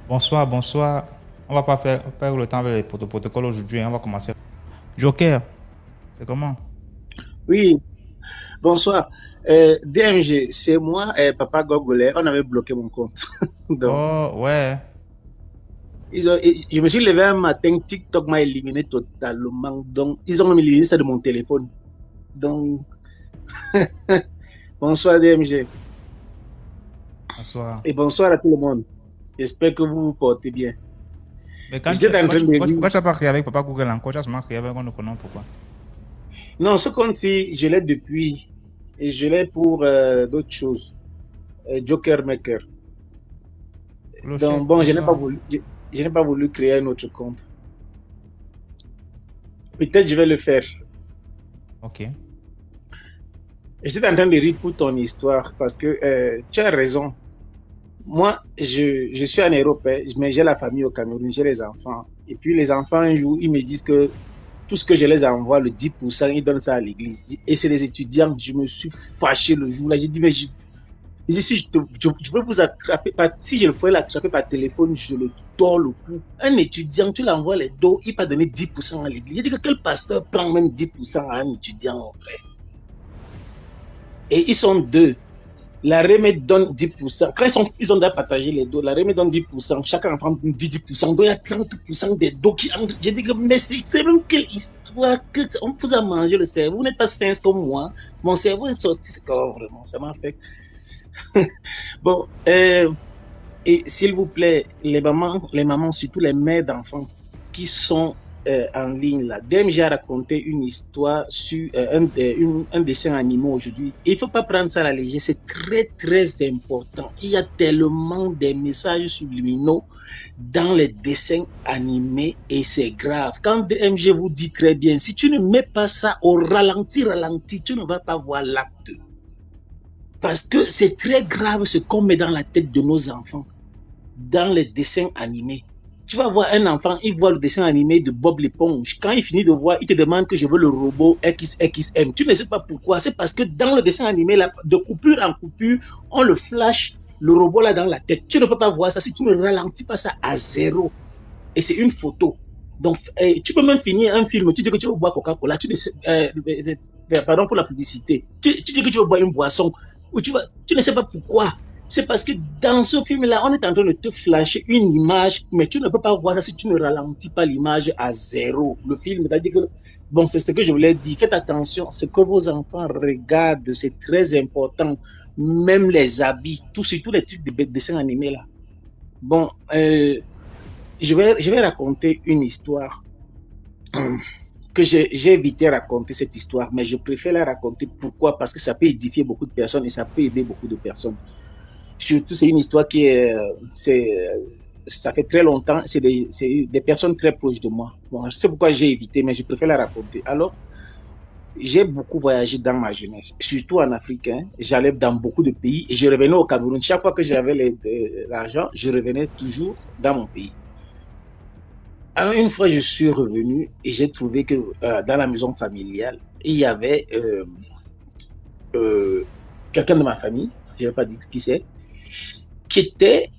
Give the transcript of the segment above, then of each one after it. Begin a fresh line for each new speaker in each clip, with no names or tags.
Bonsoir, bonsoir. On va pas faire le temps avec les protocoles aujourd'hui, hein. On va commencer. Joker, c'est comment?
Oui, bonsoir. DMG, c'est moi, Papa Gogolet. On avait bloqué mon compte. Donc,
Oh, ouais.
je me suis levé un matin, TikTok m'a éliminé totalement. Donc, ils ont même éliminé ça de mon téléphone. Donc, bonsoir DMG.
Bonsoir.
Et bonsoir à tout le monde. J'espère que vous vous portez bien.
Mais quand
J'étais en train de lire.
pourquoi tu n'as pas créé avec Papa Google encore? Tu as seulement créé avec un autre nom, pourquoi?
Non, ce compte-ci, je l'ai depuis. Et je l'ai pour d'autres choses. Joker Maker.
Clochette,
Donc, bon,
bonsoir.
je n'ai pas voulu créer un autre compte. Peut-être je vais le faire.
Ok.
J'étais en train de rire pour ton histoire parce que tu as raison. Moi, je suis en Europe, hein, mais j'ai la famille au Cameroun, j'ai les enfants. Et puis les enfants, un jour, ils me disent que tout ce que je les envoie, le 10%, ils donnent ça à l'église. Et c'est des étudiants. Je me suis fâché le jour-là. J'ai dit, mais si je peux vous attraper, si je pourrais l'attraper par téléphone, je le tords le cou. Un étudiant, tu l'envoies les dos, il va donner 10% à l'église. J'ai dit que quel pasteur prend même 10% à un étudiant, mon frère? Et ils sont deux. La remède donne 10%. Quand ils ont déjà partagé les dos, la remède donne 10%. Chaque enfant donne 10%. Donc il y a 30% des dos qui entrent. J'ai dit que, mais c'est même quelle histoire que on vous a mangé le cerveau. Vous n'êtes pas sains comme moi. Mon cerveau est sorti. C'est quand vraiment, ça m'a fait. Bon, et s'il vous plaît, les mamans, surtout les mères d'enfants qui sont en ligne là. DMG a raconté une histoire sur un dessin animé aujourd'hui. Il ne faut pas prendre ça à la légère, c'est très très important. Il y a tellement des messages subliminaux dans les dessins animés et c'est grave. Quand DMG vous dit très bien, si tu ne mets pas ça au ralenti, tu ne vas pas voir l'acte. Parce que c'est très grave ce qu'on met dans la tête de nos enfants dans les dessins animés. Tu vas voir un enfant, il voit le dessin animé de Bob l'éponge. Quand il finit de voir, il te demande que je veux le robot XXM. Tu ne sais pas pourquoi. C'est parce que dans le dessin animé, là, de coupure en coupure, on le flash, le robot là dans la tête. Tu ne peux pas voir ça si tu ne ralentis pas ça à zéro. Et c'est une photo. Donc, tu peux même finir un film. Tu dis que tu veux boire Coca-Cola. Pardon pour la publicité. Tu dis que tu veux boire une boisson. Ou tu ne sais pas pourquoi. C'est parce que dans ce film-là, on est en train de te flasher une image, mais tu ne peux pas voir ça si tu ne ralentis pas l'image à zéro. Le film, c'est-à-dire que, bon, c'est ce que je voulais dire. Faites attention, ce que vos enfants regardent, c'est très important. Même les habits, surtout les trucs de dessins animés là. Bon, je vais raconter une histoire que j'ai évité de raconter cette histoire, mais je préfère la raconter. Pourquoi? Parce que ça peut édifier beaucoup de personnes et ça peut aider beaucoup de personnes. Surtout, c'est une histoire qui ça fait très longtemps, c'est des personnes très proches de moi. Bon, c'est pourquoi j'ai évité, mais je préfère la raconter. Alors, j'ai beaucoup voyagé dans ma jeunesse, surtout en Afrique. Hein. J'allais dans beaucoup de pays et je revenais au Cameroun. Chaque fois que j'avais l'argent, je revenais toujours dans mon pays. Alors, une fois, je suis revenu et j'ai trouvé que dans la maison familiale, il y avait quelqu'un de ma famille, je ne vais pas dire qui c'est, qui était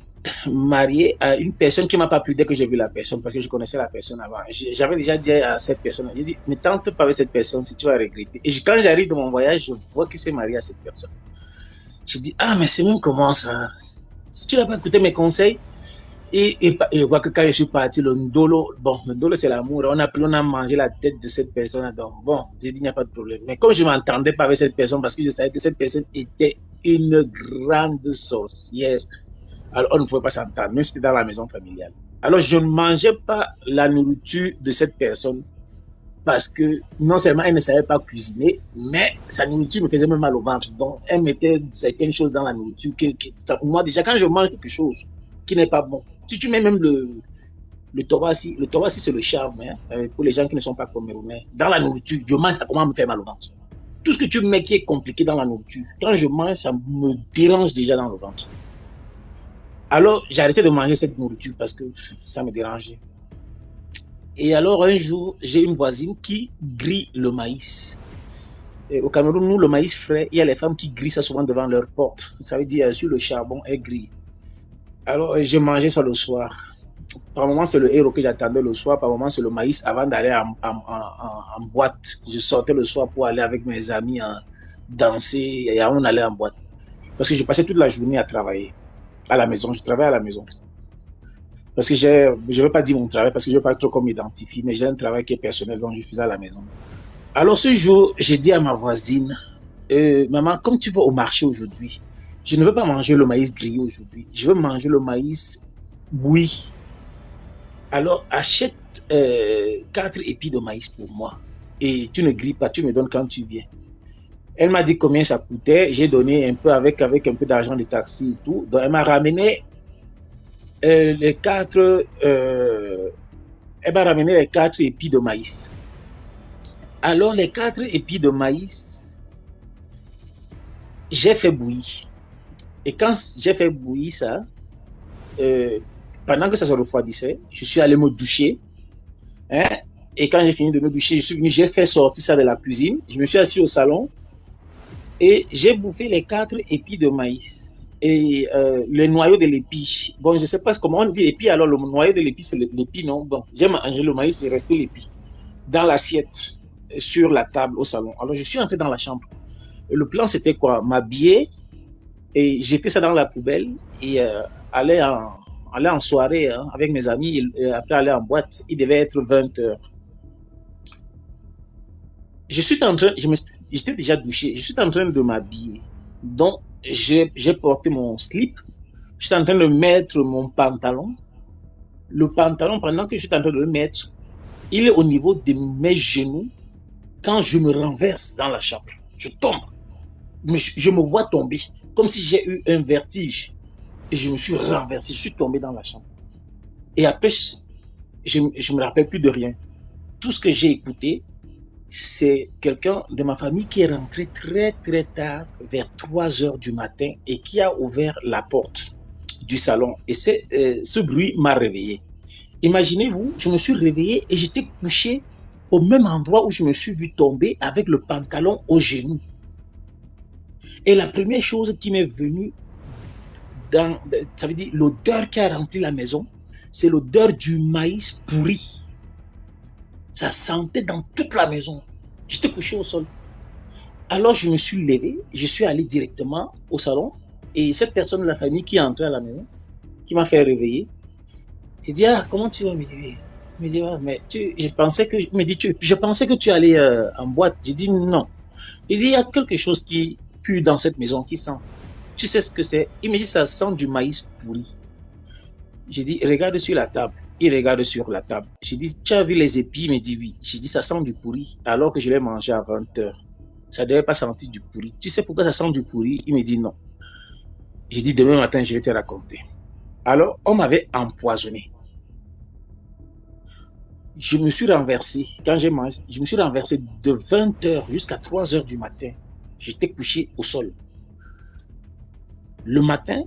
marié à une personne qui m'a pas plu dès que j'ai vu la personne parce que je connaissais la personne avant. J'avais déjà dit à cette personne, j'ai dit, ne tente pas avec cette personne si tu vas regretter. Et quand j'arrive de mon voyage, je vois qu'il s'est marié à cette personne. Je dis, ah, mais c'est même comment ça? Si tu n'as pas écouté mes conseils, et je vois que quand je suis parti, le ndolo c'est l'amour. On a mangé la tête de cette personne. Donc, bon, j'ai dit, il n'y a pas de problème. Mais comme je ne m'entendais pas avec cette personne parce que je savais que cette personne était une grande sorcière, alors on ne pouvait pas s'entendre, même si c'était dans la maison familiale. Alors, je ne mangeais pas la nourriture de cette personne parce que non seulement elle ne savait pas cuisiner, mais sa nourriture me faisait même mal au ventre. Donc, elle mettait certaines choses dans la nourriture. Moi, déjà, quand je mange quelque chose qui n'est pas bon, si tu mets même le tobassi c'est le charme, hein, pour les gens qui ne sont pas camerounais. Dans la nourriture, je mange, ça commence à me faire mal au ventre. Tout ce que tu mets qui est compliqué dans la nourriture, quand je mange, ça me dérange déjà dans le ventre. Alors, j'ai arrêté de manger cette nourriture parce que ça me dérangeait. Et alors, un jour, j'ai une voisine qui grille le maïs. Et au Cameroun, nous, le maïs frais, il y a les femmes qui grillent ça souvent devant leur porte. Ça veut dire sur le charbon, elles grillent. Alors, je mangeais ça le soir. Par moment, c'est le héros que j'attendais le soir. Par moment, c'est le maïs avant d'aller en boîte. Je sortais le soir pour aller avec mes amis danser et on allait en boîte. Parce que je passais toute la journée à travailler à la maison. Je travaillais à la maison. Parce que je ne veux pas dire mon travail parce que je ne veux pas trop qu'on m'identifie, mais j'ai un travail qui est personnel, donc je faisais à la maison. Alors ce jour, j'ai dit à ma voisine, maman, comme tu vas au marché aujourd'hui, je ne veux pas manger le maïs grillé aujourd'hui. Je veux manger le maïs bouilli. Alors achète 4 épis de maïs pour moi. Et tu ne grilles pas, tu me donnes quand tu viens. Elle m'a dit combien ça coûtait. J'ai donné un peu avec un peu d'argent de taxi et tout. Donc elle m'a ramené les 4 elle m'a ramené les 4 épis de maïs. Alors les 4 épis de maïs, j'ai fait bouillir. Et quand j'ai fait bouillir ça, pendant que ça se refroidissait, je suis allé me doucher. Hein, et quand j'ai fini de me doucher, je suis venu, j'ai fait sortir ça de la cuisine. Je me suis assis au salon et j'ai bouffé les 4 épis de maïs. Et le noyau de l'épi. Bon, je ne sais pas comment on dit l'épi, alors le noyau de l'épi, c'est l'épi, non? Bon, j'ai mangé le maïs, il restait l'épi dans l'assiette, sur la table au salon. Alors, je suis entré dans la chambre. Et le plan, c'était quoi? M'habiller et jeter ça dans la poubelle et aller en soirée hein, avec mes amis et après aller en boîte. Il devait être 20 heures. Je suis en train, j'étais déjà douché, je suis en train de m'habiller. Donc, j'ai porté mon slip, je suis en train de mettre mon pantalon. Le pantalon, pendant que je suis en train de le mettre, il est au niveau de mes genoux quand je me renverse dans la chambre. Je tombe. Je me vois tomber, comme si j'ai eu un vertige. Et je me suis renversé, je suis tombé dans la chambre. Et après, je me rappelle plus de rien. Tout ce que j'ai écouté, c'est quelqu'un de ma famille qui est rentré très très tard, vers 3 heures du matin, et qui a ouvert la porte du salon. Et ce bruit m'a réveillé. Imaginez-vous, je me suis réveillé et j'étais couché au même endroit où je me suis vu tomber avec le pantalon au genou. Et la première chose qui m'est venue, ça veut dire l'odeur qui a rempli la maison, c'est l'odeur du maïs pourri. Ça sentait dans toute la maison. J'étais couché au sol. Alors je me suis levé, je suis allé directement au salon et cette personne de la famille qui est entrée à la maison, qui m'a fait réveiller, j'ai dit, ah, comment tu vas? Il me dit, ah, mais je pensais que tu allais en boîte. J'ai dit non. Il dit, il y a quelque chose qui pue dans cette maison, qui sent. Tu sais ce que c'est? Il me dit, ça sent du maïs pourri. J'ai dit, regarde sur la table. Il regarde sur la table. J'ai dit, tu as vu les épis? Il me dit oui. J'ai dit, ça sent du pourri, alors que je l'ai mangé à 20 heures. Ça ne devait pas sentir du pourri. Tu sais pourquoi ça sent du pourri? Il me dit non. J'ai dit, demain matin, je vais te raconter. Alors, on m'avait empoisonné. Je me suis renversé, quand j'ai mangé, je me suis renversé de 20 heures jusqu'à 3 heures du matin. J'étais couché au sol. Le matin,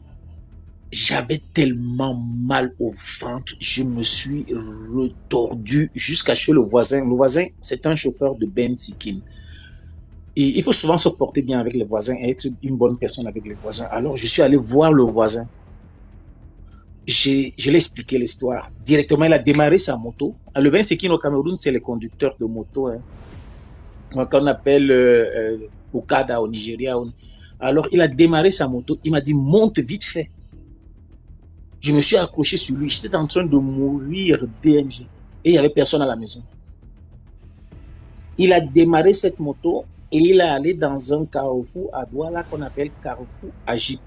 j'avais tellement mal au ventre, je me suis retordu jusqu'à chez le voisin. Le voisin, c'est un chauffeur de Ben Sikin. Et il faut souvent se porter bien avec les voisins et être une bonne personne avec les voisins. Alors, je suis allé voir le voisin. Je lui ai expliqué l'histoire. Directement, il a démarré sa moto. Le Ben Sikin au Cameroun, c'est les conducteurs de moto. Hein. Qu'on appelle Okada au Nigeria. Alors, il a démarré sa moto. Il m'a dit, monte vite fait. Je me suis accroché sur lui. J'étais en train de mourir DMG. Et il n'y avait personne à la maison. Il a démarré cette moto et il est allé dans un carrefour à Douala qu'on appelle carrefour Agip,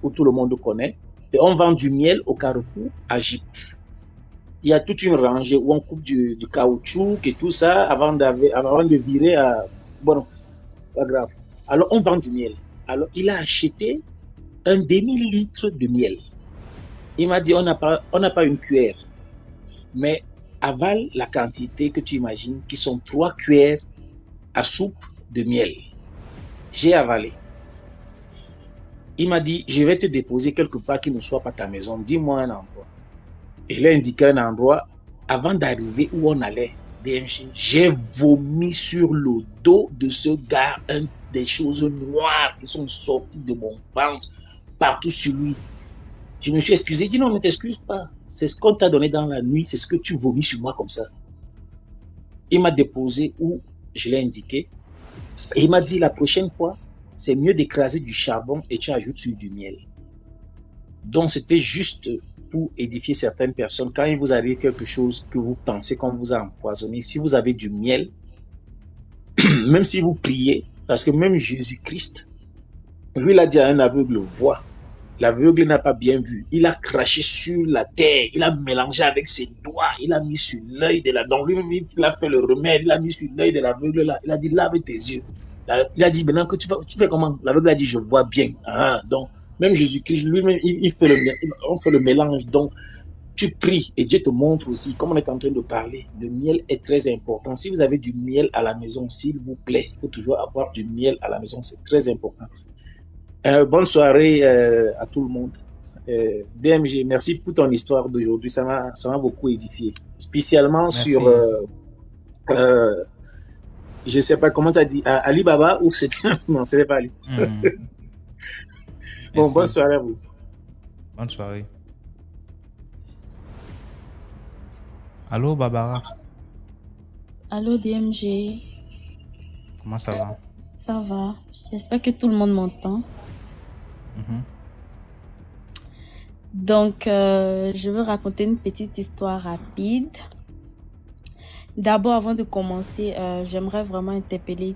où tout le monde connaît. Et on vend du miel au carrefour Agip. Il y a toute une rangée où on coupe du caoutchouc et tout ça avant de virer à... Bon, pas grave. Alors, on vend du miel. Alors, il a acheté un demi-litre de miel. Il m'a dit, on n'a pas une cuillère, mais avale la quantité que tu imagines, qui sont 3 cuillères à soupe de miel. J'ai avalé. Il m'a dit, je vais te déposer quelque part qui ne soit pas ta maison. Dis-moi un endroit. Je lui ai indiqué un endroit avant d'arriver où on allait DMG, j'ai vomi sur le dos de ce gars, des choses noires qui sont sorties de mon ventre partout sur lui. Je me suis excusé, il dit non, ne t'excuse pas. C'est ce qu'on t'a donné dans la nuit, c'est ce que tu vomis sur moi comme ça. Il m'a déposé où je l'ai indiqué. Et il m'a dit la prochaine fois, c'est mieux d'écraser du charbon et tu ajoutes sur du miel. Donc c'était juste pour édifier certaines personnes. Quand il vous arrive quelque chose que vous pensez qu'on vous a empoisonné, si vous avez du miel, même si vous priez, parce que même Jésus-Christ, lui, il a dit à un aveugle, vois. L'aveugle n'a pas bien vu. Il a craché sur la terre. Il a mélangé avec ses doigts. Il a mis sur l'œil de la... Donc lui-même, il a fait le remède. Il a mis sur l'œil de l'aveugle là. Il a dit, lave tes yeux. Il a dit, maintenant que tu fais comment? L'aveugle a dit, je vois bien. Ah, donc, même Jésus-Christ, lui-même, on fait le mélange. Donc, tu pries et Dieu te montre aussi, comme on est en train de parler, le miel est très important. Si vous avez du miel à la maison, s'il vous plaît, il faut toujours avoir du miel à la maison. C'est très important. Bonne soirée à tout le monde. DMG, merci pour ton histoire d'aujourd'hui. Ça m'a beaucoup édifié. Spécialement
Merci.
sur, je sais pas comment tu as dit, Alibaba ou c'était... Non, c'était pas Ali. Bon, bonne soirée à vous.
Bonne soirée. Allô, Barbara.
Allô, DMG.
Comment ça va?
Ça va. J'espère que tout le monde m'entend. Donc, je veux raconter une petite histoire rapide. D'abord, avant de commencer, j'aimerais vraiment interpeller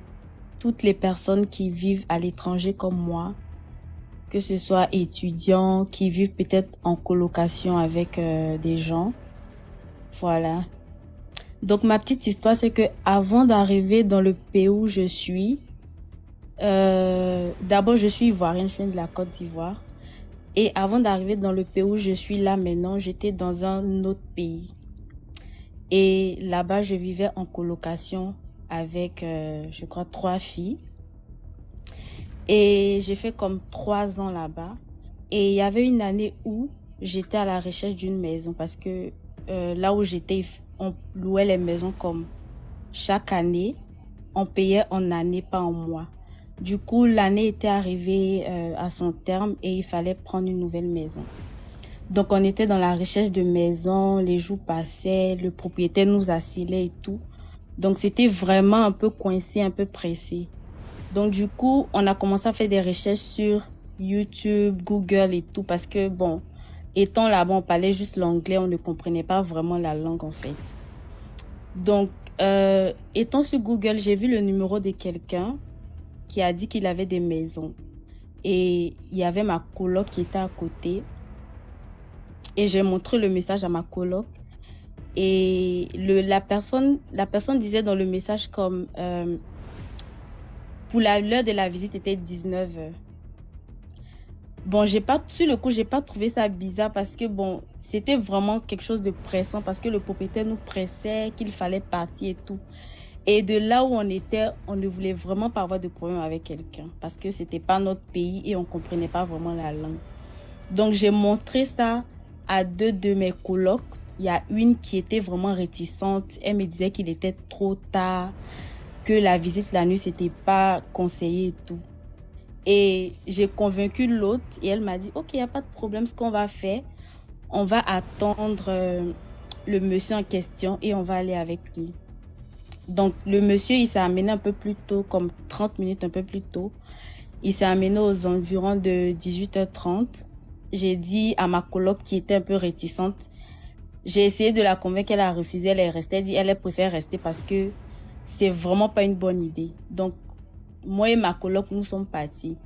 toutes les personnes qui vivent à l'étranger comme moi, que ce soit étudiants, qui vivent peut-être en colocation avec des gens. Voilà. Donc, ma petite histoire, c'est que avant d'arriver dans le pays où je suis, d'abord, je suis ivoirienne, je viens de la Côte d'Ivoire. Et avant d'arriver dans le pays où je suis là maintenant, j'étais dans un autre pays. Et là-bas, je vivais en colocation avec, je crois, 3 filles. Et j'ai fait comme 3 ans là-bas. Et il y avait une année où j'étais à la recherche d'une maison parce que là où j'étais, on louait les maisons comme chaque année. On payait en année, pas en mois. Du coup, l'année était arrivée à son terme et il fallait prendre une nouvelle maison. Donc, on était dans la recherche de maison, les jours passaient, le propriétaire nous assilait et tout. Donc, c'était vraiment un peu coincé, un peu pressé. Donc, du coup, on a commencé à faire des recherches sur YouTube, Google et tout parce que, bon, étant là-bas, on parlait juste l'anglais, on ne comprenait pas vraiment la langue en fait. Donc, étant sur Google, j'ai vu le numéro de quelqu'un qui a dit qu'il avait des maisons. Et il y avait ma coloc qui était à côté. Et j'ai montré le message à ma coloc. Et la personne disait dans le message comme... pour l'heure de la visite, était 19h. Bon, sur le coup, j'ai pas trouvé ça bizarre parce que bon, c'était vraiment quelque chose de pressant parce que le propriétaire nous pressait, qu'il fallait partir et tout. Et de là où on était, on ne voulait vraiment pas avoir de problème avec quelqu'un parce que c'était pas notre pays et on comprenait pas vraiment la langue. Donc, j'ai montré ça à 2 de mes colocs. Il y a une qui était vraiment réticente. Elle me disait qu'il était trop tard, que la visite la nuit, c'était pas conseillé et tout. Et j'ai convaincu l'autre et elle m'a dit, OK, il n'y a pas de problème, ce qu'on va faire, on va attendre le monsieur en question et on va aller avec lui. Donc, le monsieur, il s'est amené un peu plus tôt, comme 30 minutes un peu plus tôt. Il s'est amené aux environs de 18h30. J'ai dit à ma coloc qui était un peu réticente, j'ai essayé de la convaincre, elle a refusé, elle est restée. Elle dit, elle préfère rester parce que c'est vraiment pas une bonne idée. Donc, moi et ma coloc, nous sommes partis.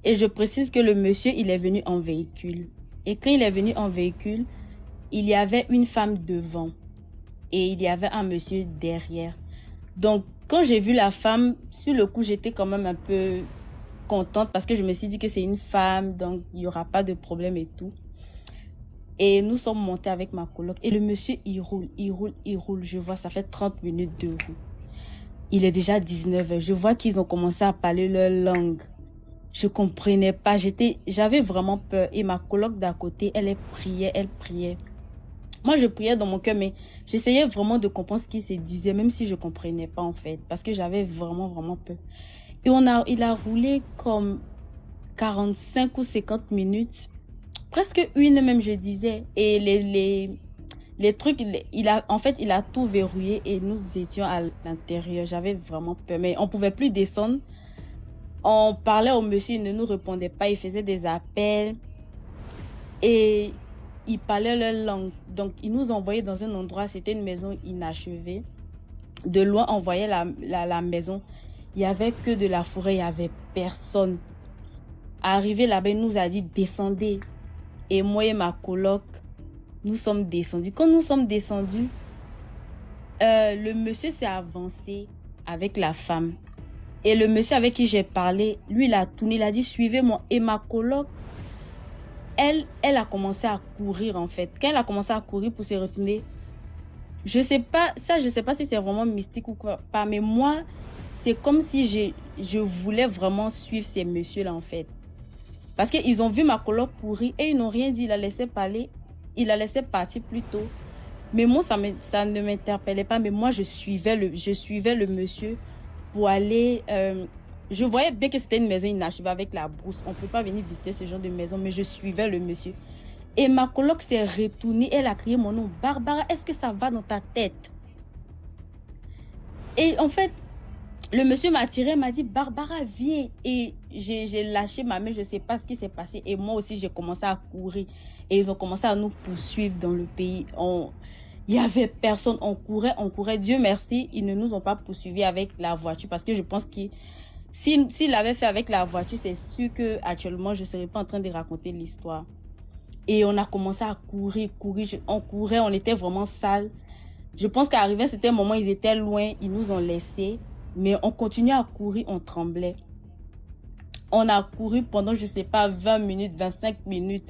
Et je précise que le monsieur, il est venu en véhicule. Et quand il est venu en véhicule, il y avait une femme devant. Et il y avait un monsieur derrière. Donc, quand j'ai vu la femme, sur le coup, j'étais quand même un peu contente parce que je me suis dit que c'est une femme, donc il n'y aura pas de problème et tout. Et nous sommes montés avec ma coloc. Et le monsieur, il roule. Je vois, ça fait 30 minutes de route. Il est déjà 19h. Je vois qu'ils ont commencé à parler leur langue. Je comprenais pas. J'avais vraiment peur. Et ma coloc d'à côté, elle priait. Moi, je priais dans mon cœur, mais j'essayais vraiment de comprendre ce qu'il se disait, même si je comprenais pas, en fait, parce que j'avais vraiment, vraiment peur. Et il a roulé comme 45 ou 50 minutes, presque une même, je disais. Et les trucs, en fait, il a tout verrouillé et nous étions à l'intérieur. J'avais vraiment peur, mais on pouvait plus descendre. On parlait au monsieur, il ne nous répondait pas, il faisait des appels et il parlait leur langue. Donc, il nous envoyait dans un endroit, c'était une maison inachevée. De loin, on voyait la maison. Il y avait que de la forêt, il y avait personne. Arrivé là-bas, il nous a dit descendez. Et moi et ma coloc, nous sommes descendus. Quand nous sommes descendus, le monsieur s'est avancé avec la femme. Et le monsieur avec qui j'ai parlé, lui, il a tourné, il a dit suivez-moi. Et ma coloc, elle a commencé à courir en fait. Quand elle a commencé à courir pour se retourner, je sais pas si c'est vraiment mystique ou quoi, pas, mais moi, c'est comme si je voulais vraiment suivre ces messieurs-là en fait. Parce qu'ils ont vu ma coloc courir et ils n'ont rien dit, il a laissé parler, il a laissé partir plus tôt. Mais moi, ça ne m'interpellait pas, mais moi, je suivais le monsieur pour aller... je voyais bien que c'était une maison inachevée avec la brousse. On ne peut pas venir visiter ce genre de maison, mais je suivais le monsieur. Et ma coloc s'est retournée, elle a crié mon nom. Barbara, est-ce que ça va dans ta tête? Et en fait, le monsieur m'a tiré, m'a dit Barbara, viens. Et j'ai lâché ma main, je ne sais pas ce qui s'est passé. Et moi aussi, j'ai commencé à courir. Et ils ont commencé à nous poursuivre dans le pays. Il n'y avait personne, on courait. Dieu merci, ils ne nous ont pas poursuivis avec la voiture. Parce que je pense que s'il l'avait fait avec la voiture, c'est sûr qu'actuellement, je ne serais pas en train de raconter l'histoire. Et on a commencé à courir. On courait, on était vraiment sales. Je pense qu'arrivé à un certain moment, ils étaient loin, ils nous ont laissés. Mais on continuait à courir, on tremblait. On a couru pendant, je ne sais pas, 20 minutes, 25 minutes.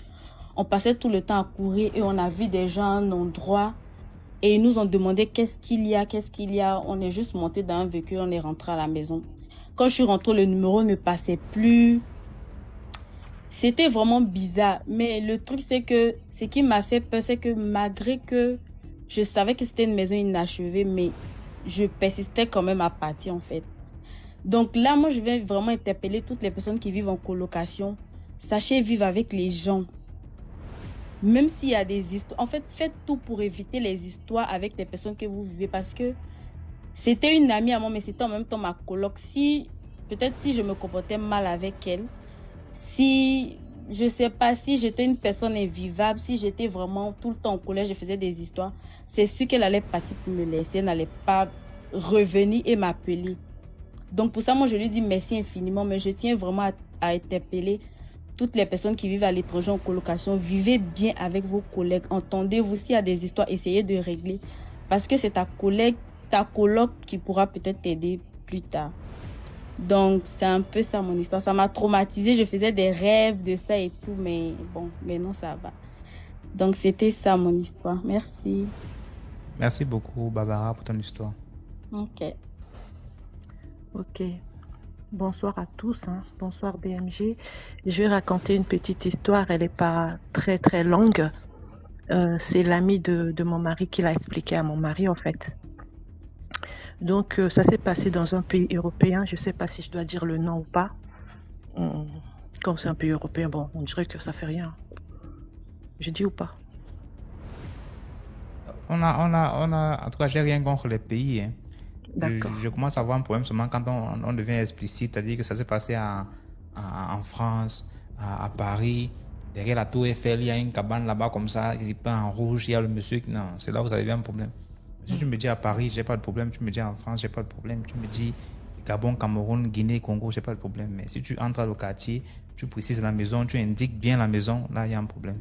On passait tout le temps à courir et on a vu des gens à un endroit. Et ils nous ont demandé qu'est-ce qu'il y a. On est juste monté dans un véhicule, on est rentré à la maison. Quand je suis rentrée, le numéro ne passait plus. C'était vraiment bizarre. Mais le truc, c'est que ce qui m'a fait peur, c'est que malgré que je savais que c'était une maison inachevée, mais je persistais quand même à partir en fait. Donc là, moi, je vais vraiment interpeller toutes les personnes qui vivent en colocation. Sachez vivre avec les gens. Même s'il y a des histoires. En fait, faites tout pour éviter les histoires avec les personnes que vous vivez. Parce que c'était une amie à moi, mais c'était en même temps ma coloc. Peut-être si je me comportais mal avec elle, je sais pas, si j'étais une personne invivable, si j'étais vraiment tout le temps au collège, je faisais des histoires, c'est sûr qu'elle allait partir pour me laisser, elle n'allait pas revenir et m'appeler. Donc pour ça, moi, je lui dis merci infiniment, mais je tiens vraiment à interpeller toutes les personnes qui vivent à l'étranger en colocation. Vivez bien avec vos collègues, entendez-vous, s'il y a des histoires, essayez de régler, parce que c'est ta coloc qui pourra peut-être t'aider plus tard. Donc, c'est un peu ça mon histoire. Ça m'a traumatisée. Je faisais des rêves de ça et tout, mais bon, maintenant ça va. Donc, c'était ça mon histoire. Merci.
Merci beaucoup, Barbara, pour ton histoire.
Ok.
Ok. Bonsoir à tous. Bonsoir BMG. Je vais raconter une petite histoire. Elle n'est pas très, très longue. C'est l'ami de mon mari qui l'a expliqué à mon mari, en fait. Donc, ça s'est passé dans un pays européen. Je ne sais pas si je dois dire le nom ou pas. Comme c'est un pays européen, bon, on dirait que ça fait rien. Je dis ou pas?
En tout cas, j'ai rien contre les pays.
D'accord.
Je commence à avoir un problème seulement quand on devient explicite. C'est-à-dire que ça s'est passé en France, à Paris. Derrière la tour Eiffel, il y a une cabane là-bas comme ça. Il peint en rouge. Il y a le monsieur qui... Non, c'est là où vous avez un problème. Si tu me dis à Paris, j'ai pas de problème. Tu me dis en France, j'ai pas de problème. Tu me dis Gabon, Cameroun, Guinée, Congo, j'ai pas de problème. Mais si tu entres au quartier, tu précises la maison, tu indiques bien la maison, là, il y a un problème.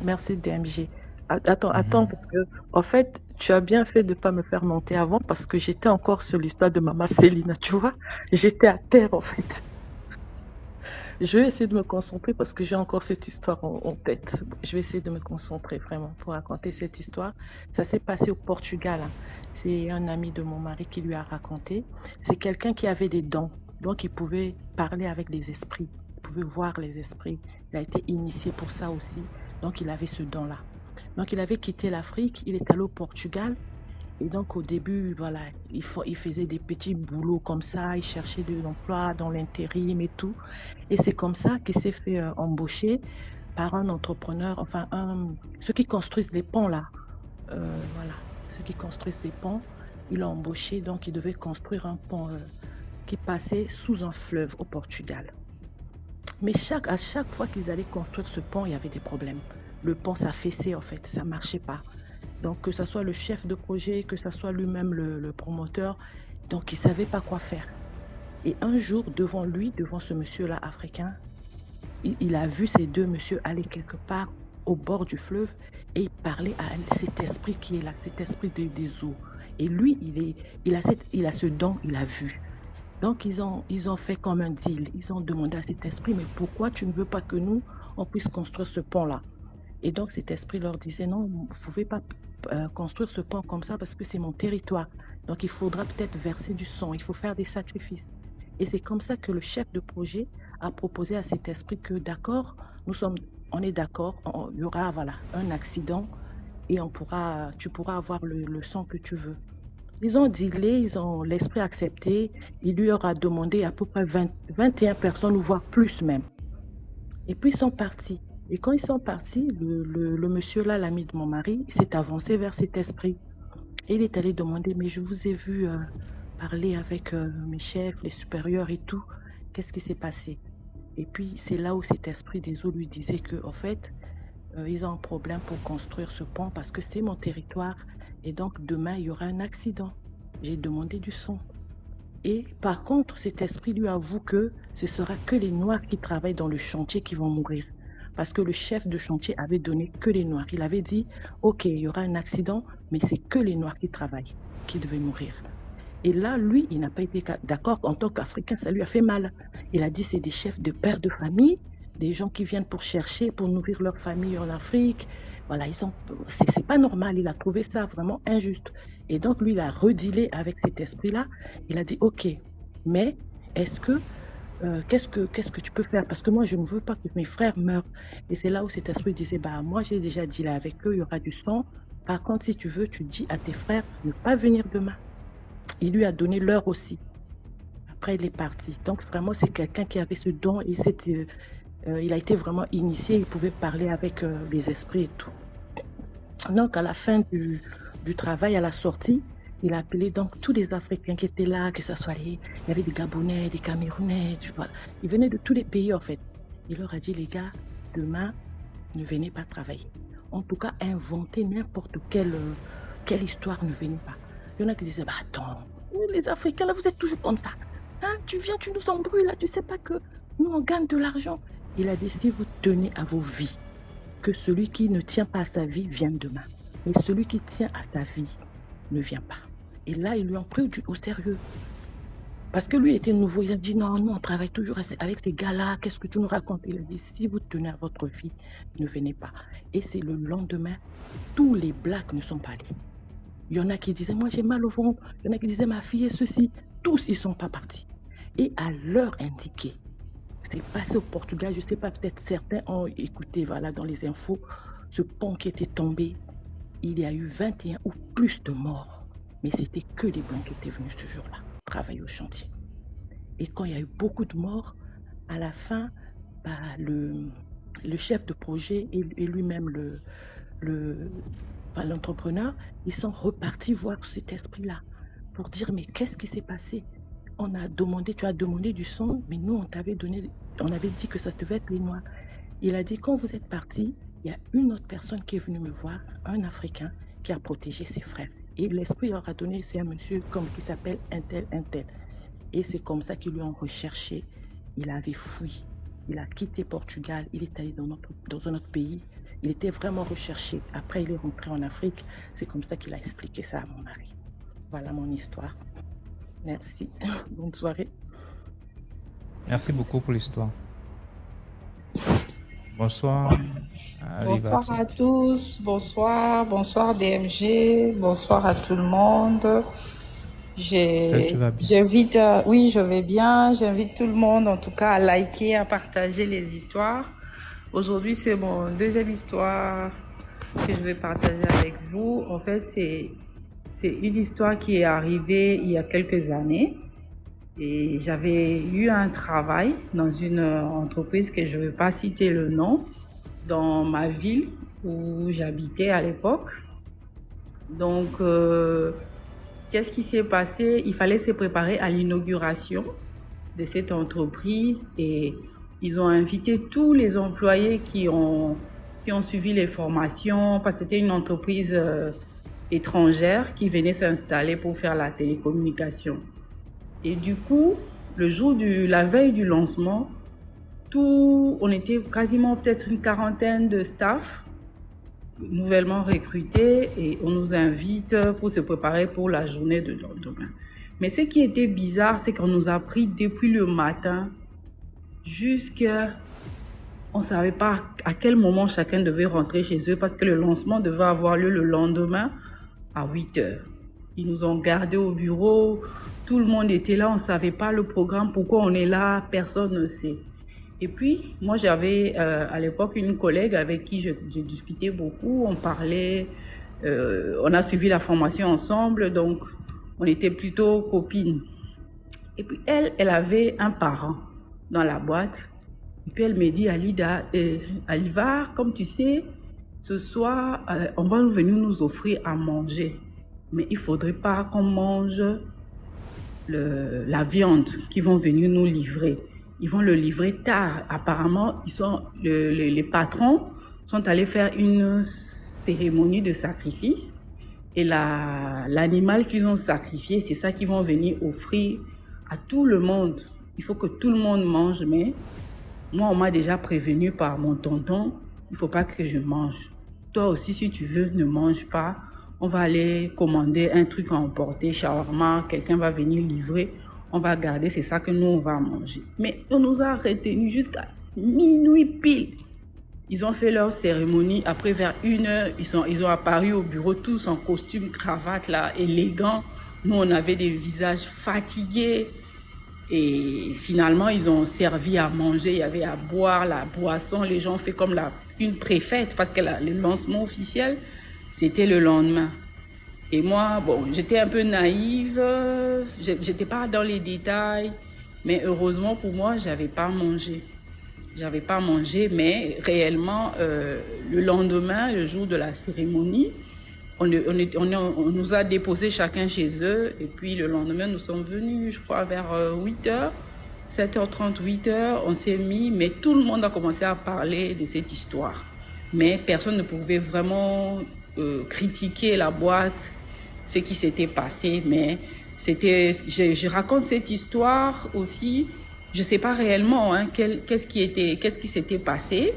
Merci DMG. Attends, parce que, en fait, tu as bien fait de ne pas me faire monter avant parce que j'étais encore sur l'histoire de Maman Céline, tu vois. J'étais à terre, en fait. Je vais essayer de me concentrer parce que j'ai encore cette histoire en tête. Je vais essayer de me concentrer vraiment pour raconter cette histoire. Ça s'est passé au Portugal. C'est un ami de mon mari qui lui a raconté. C'est quelqu'un qui avait des dons, donc il pouvait parler avec des esprits, il pouvait voir les esprits. Il a été initié pour ça aussi. Donc, il avait ce don-là. Donc, il avait quitté l'Afrique, il est allé au Portugal. Et donc, au début, voilà, il faisait des petits boulots comme ça, il cherchait de l'emploi dans l'intérim et tout. Et c'est comme ça qu'il s'est fait embaucher par un entrepreneur, enfin, ceux qui construisent les ponts, là. Voilà, ceux qui construisent les ponts, il l'a embauché, donc il devait construire un pont qui passait sous un fleuve au Portugal. Mais à chaque fois qu'ils allaient construire ce pont, il y avait des problèmes. Le pont s'affaissait, en fait, ça ne marchait pas. Donc, que ce soit le chef de projet, que ce soit lui-même le promoteur, donc il ne savait pas quoi faire. Et un jour, devant lui, devant ce monsieur-là africain, il a vu ces deux messieurs aller quelque part au bord du fleuve et il parlait à cet esprit qui est là, cet esprit des eaux. Et lui, il a ce don, il a vu. Donc, ils ont fait comme un deal. Ils ont demandé à cet esprit, mais pourquoi tu ne veux pas que nous, on puisse construire ce pont-là? Et donc, cet esprit leur disait, non, vous ne pouvez pas construire ce pont comme ça parce que c'est mon territoire. Donc, il faudra peut-être verser du sang, il faut faire des sacrifices. Et c'est comme ça que le chef de projet a proposé à cet esprit que, d'accord, on est d'accord, il y aura un accident et tu pourras avoir le sang que tu veux. Ils ont dealé, l'esprit accepté, il lui aura demandé à peu près 21 personnes, ou voire plus même. Et puis, ils sont partis. Et quand ils sont partis, le monsieur là, l'ami de mon mari, s'est avancé vers cet esprit. Et il est allé demander, mais je vous ai vu parler avec mes chefs, les supérieurs et tout. Qu'est-ce qui s'est passé? Et puis, c'est là où cet esprit des eaux lui disait que, en fait, ils ont un problème pour construire ce pont parce que c'est mon territoire. Et donc, demain, il y aura un accident. J'ai demandé du sang. Et par contre, cet esprit lui avoue que ce sera que les Noirs qui travaillent dans le chantier qui vont mourir. Parce que le chef de chantier avait donné que les Noirs. Il avait dit, OK, il y aura un accident, mais c'est que les Noirs qui travaillent, qui devaient mourir. Et là, lui, il n'a pas été d'accord. En tant qu'Africain, ça lui a fait mal. Il a dit, c'est des chefs de pères de famille, des gens qui viennent pour chercher, pour nourrir leur famille en Afrique. Voilà, c'est pas normal. Il a trouvé ça vraiment injuste. Et donc, lui, il a redilé avec cet esprit-là. Il a dit, OK, mais est-ce que qu'est-ce que tu peux faire? Parce que moi, je ne veux pas que mes frères meurent. Et c'est là où cet esprit disait, moi, j'ai déjà dit là avec eux, il y aura du sang. Par contre, si tu veux, tu dis à tes frères de ne pas venir demain. Il lui a donné l'heure aussi. Après, il est parti. Donc, vraiment, c'est quelqu'un qui avait ce don et il a été vraiment initié. Il pouvait parler avec les esprits et tout. Donc, à la fin du travail, à la sortie, il a appelé donc tous les Africains qui étaient là, que ce soit il y avait des Gabonais, des Camerounais, voilà. Ils venaient de tous les pays en fait. Il leur a dit, les gars, demain, ne venez pas travailler. En tout cas, inventez n'importe quelle histoire, ne venez pas. Il y en a qui disaient, attends, les Africains là, vous êtes toujours comme ça. Hein, tu viens, tu nous embrouilles là, tu sais pas que nous on gagne de l'argent. Il a dit, si vous tenez à vos vies, que celui qui ne tient pas à sa vie vienne demain. Mais celui qui tient à sa vie ne vient pas. Et là, ils lui ont pris au sérieux. Parce que lui, il était nouveau. Il a dit, non, on travaille toujours avec ces gars-là. Qu'est-ce que tu nous racontes? Il a dit, si vous tenez à votre vie, ne venez pas. Et c'est le lendemain, tous les blacks ne sont pas allés. Il y en a qui disaient, moi, j'ai mal au ventre. Il y en a qui disaient, ma fille est ceci. Tous, ils ne sont pas partis. Et à l'heure indiquée, c'est passé au Portugal. Je ne sais pas, peut-être certains ont écouté, voilà, dans les infos, ce pont qui était tombé. Il y a eu 21 ou plus de morts. Mais c'était que les Blancs qui étaient venus ce jour-là, travailler au chantier. Et quand il y a eu beaucoup de morts, à la fin, le chef de projet et lui-même l'entrepreneur, ils sont repartis voir cet esprit-là pour dire, mais qu'est-ce qui s'est passé? Tu as demandé du sang, mais nous, on avait dit que ça devait être les Noirs. Il a dit, quand vous êtes partis, il y a une autre personne qui est venue me voir, un Africain, qui a protégé ses frères. Et l'esprit leur a donné, c'est un monsieur qui s'appelle un tel. Et c'est comme ça qu'ils lui ont recherché. Il avait fui. Il a quitté Portugal. Il est allé dans un autre pays. Il était vraiment recherché. Après, il est rentré en Afrique. C'est comme ça qu'il a expliqué ça à mon mari. Voilà mon histoire. Merci. Bonne soirée.
Merci beaucoup pour l'histoire. Bonsoir.
Bonsoir à tous. Bonsoir DMG. Bonsoir à tout le monde.
Est-ce que tu vas bien?
Oui, je vais bien. J'invite tout le monde, en tout cas, à liker, à partager les histoires Aujourd'hui, c'est mon deuxième histoire que je vais partager avec vous. En fait, c'est une histoire qui est arrivée il y a quelques années. Et j'avais eu un travail dans une entreprise que je ne vais pas citer le nom, dans ma ville où j'habitais à l'époque. Donc, qu'est-ce qui s'est passé? Il fallait se préparer à l'inauguration de cette entreprise et ils ont invité tous les employés qui ont suivi les formations parce que c'était une entreprise étrangère qui venait s'installer pour faire la télécommunication. Et du coup, la veille du lancement, on était quasiment peut-être une quarantaine de staff nouvellement recrutés et on nous invite pour se préparer pour la journée de lendemain. Mais ce qui était bizarre, c'est qu'on nous a pris depuis le matin jusqu'à... On ne savait pas à quel moment chacun devait rentrer chez eux parce que le lancement devait avoir lieu le lendemain à 8 heures. Ils nous ont gardés au bureau, tout le monde était là, on ne savait pas le programme, pourquoi on est là, personne ne sait. Et puis, moi j'avais à l'époque une collègue avec qui je discutais beaucoup, on parlait, on a suivi la formation ensemble, donc on était plutôt copines. Et puis elle avait un parent dans la boîte. Et puis elle me dit, Alida, Alivar, comme tu sais, ce soir, on va venir nous offrir à manger. Mais il ne faudrait pas qu'on mange la viande qu'ils vont venir nous livrer. Ils vont le livrer tard. Apparemment, les patrons sont allés faire une cérémonie de sacrifice. Et l'animal qu'ils ont sacrifié, c'est ça qu'ils vont venir offrir à tout le monde. Il faut que tout le monde mange, mais moi, on m'a déjà prévenu par mon tonton, il ne faut pas que je mange. Toi aussi, si tu veux, ne mange pas. On va aller commander un truc à emporter, shawarma, quelqu'un va venir livrer. On va garder, c'est ça que nous, on va manger. Mais on nous a retenus jusqu'à minuit pile. Ils ont fait leur cérémonie. Après, vers 1h, ils ont apparu au bureau, tous en costume, cravate, là, élégants. Nous, on avait des visages fatigués. Et finalement, ils ont servi à manger. Il y avait à boire, la boisson. Les gens ont fait comme une préfète parce que le lancement officiel, c'était le lendemain. Et moi, bon, j'étais un peu naïve. J'étais pas dans les détails. Mais heureusement pour moi, j'avais pas mangé. J'avais pas mangé, mais réellement, le lendemain, le jour de la cérémonie, on nous a déposés chacun chez eux. Et puis le lendemain, nous sommes venus, je crois, vers 8h, 7h30, 8h. On s'est mis, mais tout le monde a commencé à parler de cette histoire. Mais personne ne pouvait vraiment critiquer la boîte, ce qui s'était passé. Mais je raconte cette histoire aussi. Je ne sais pas réellement qu'est-ce qui s'était passé,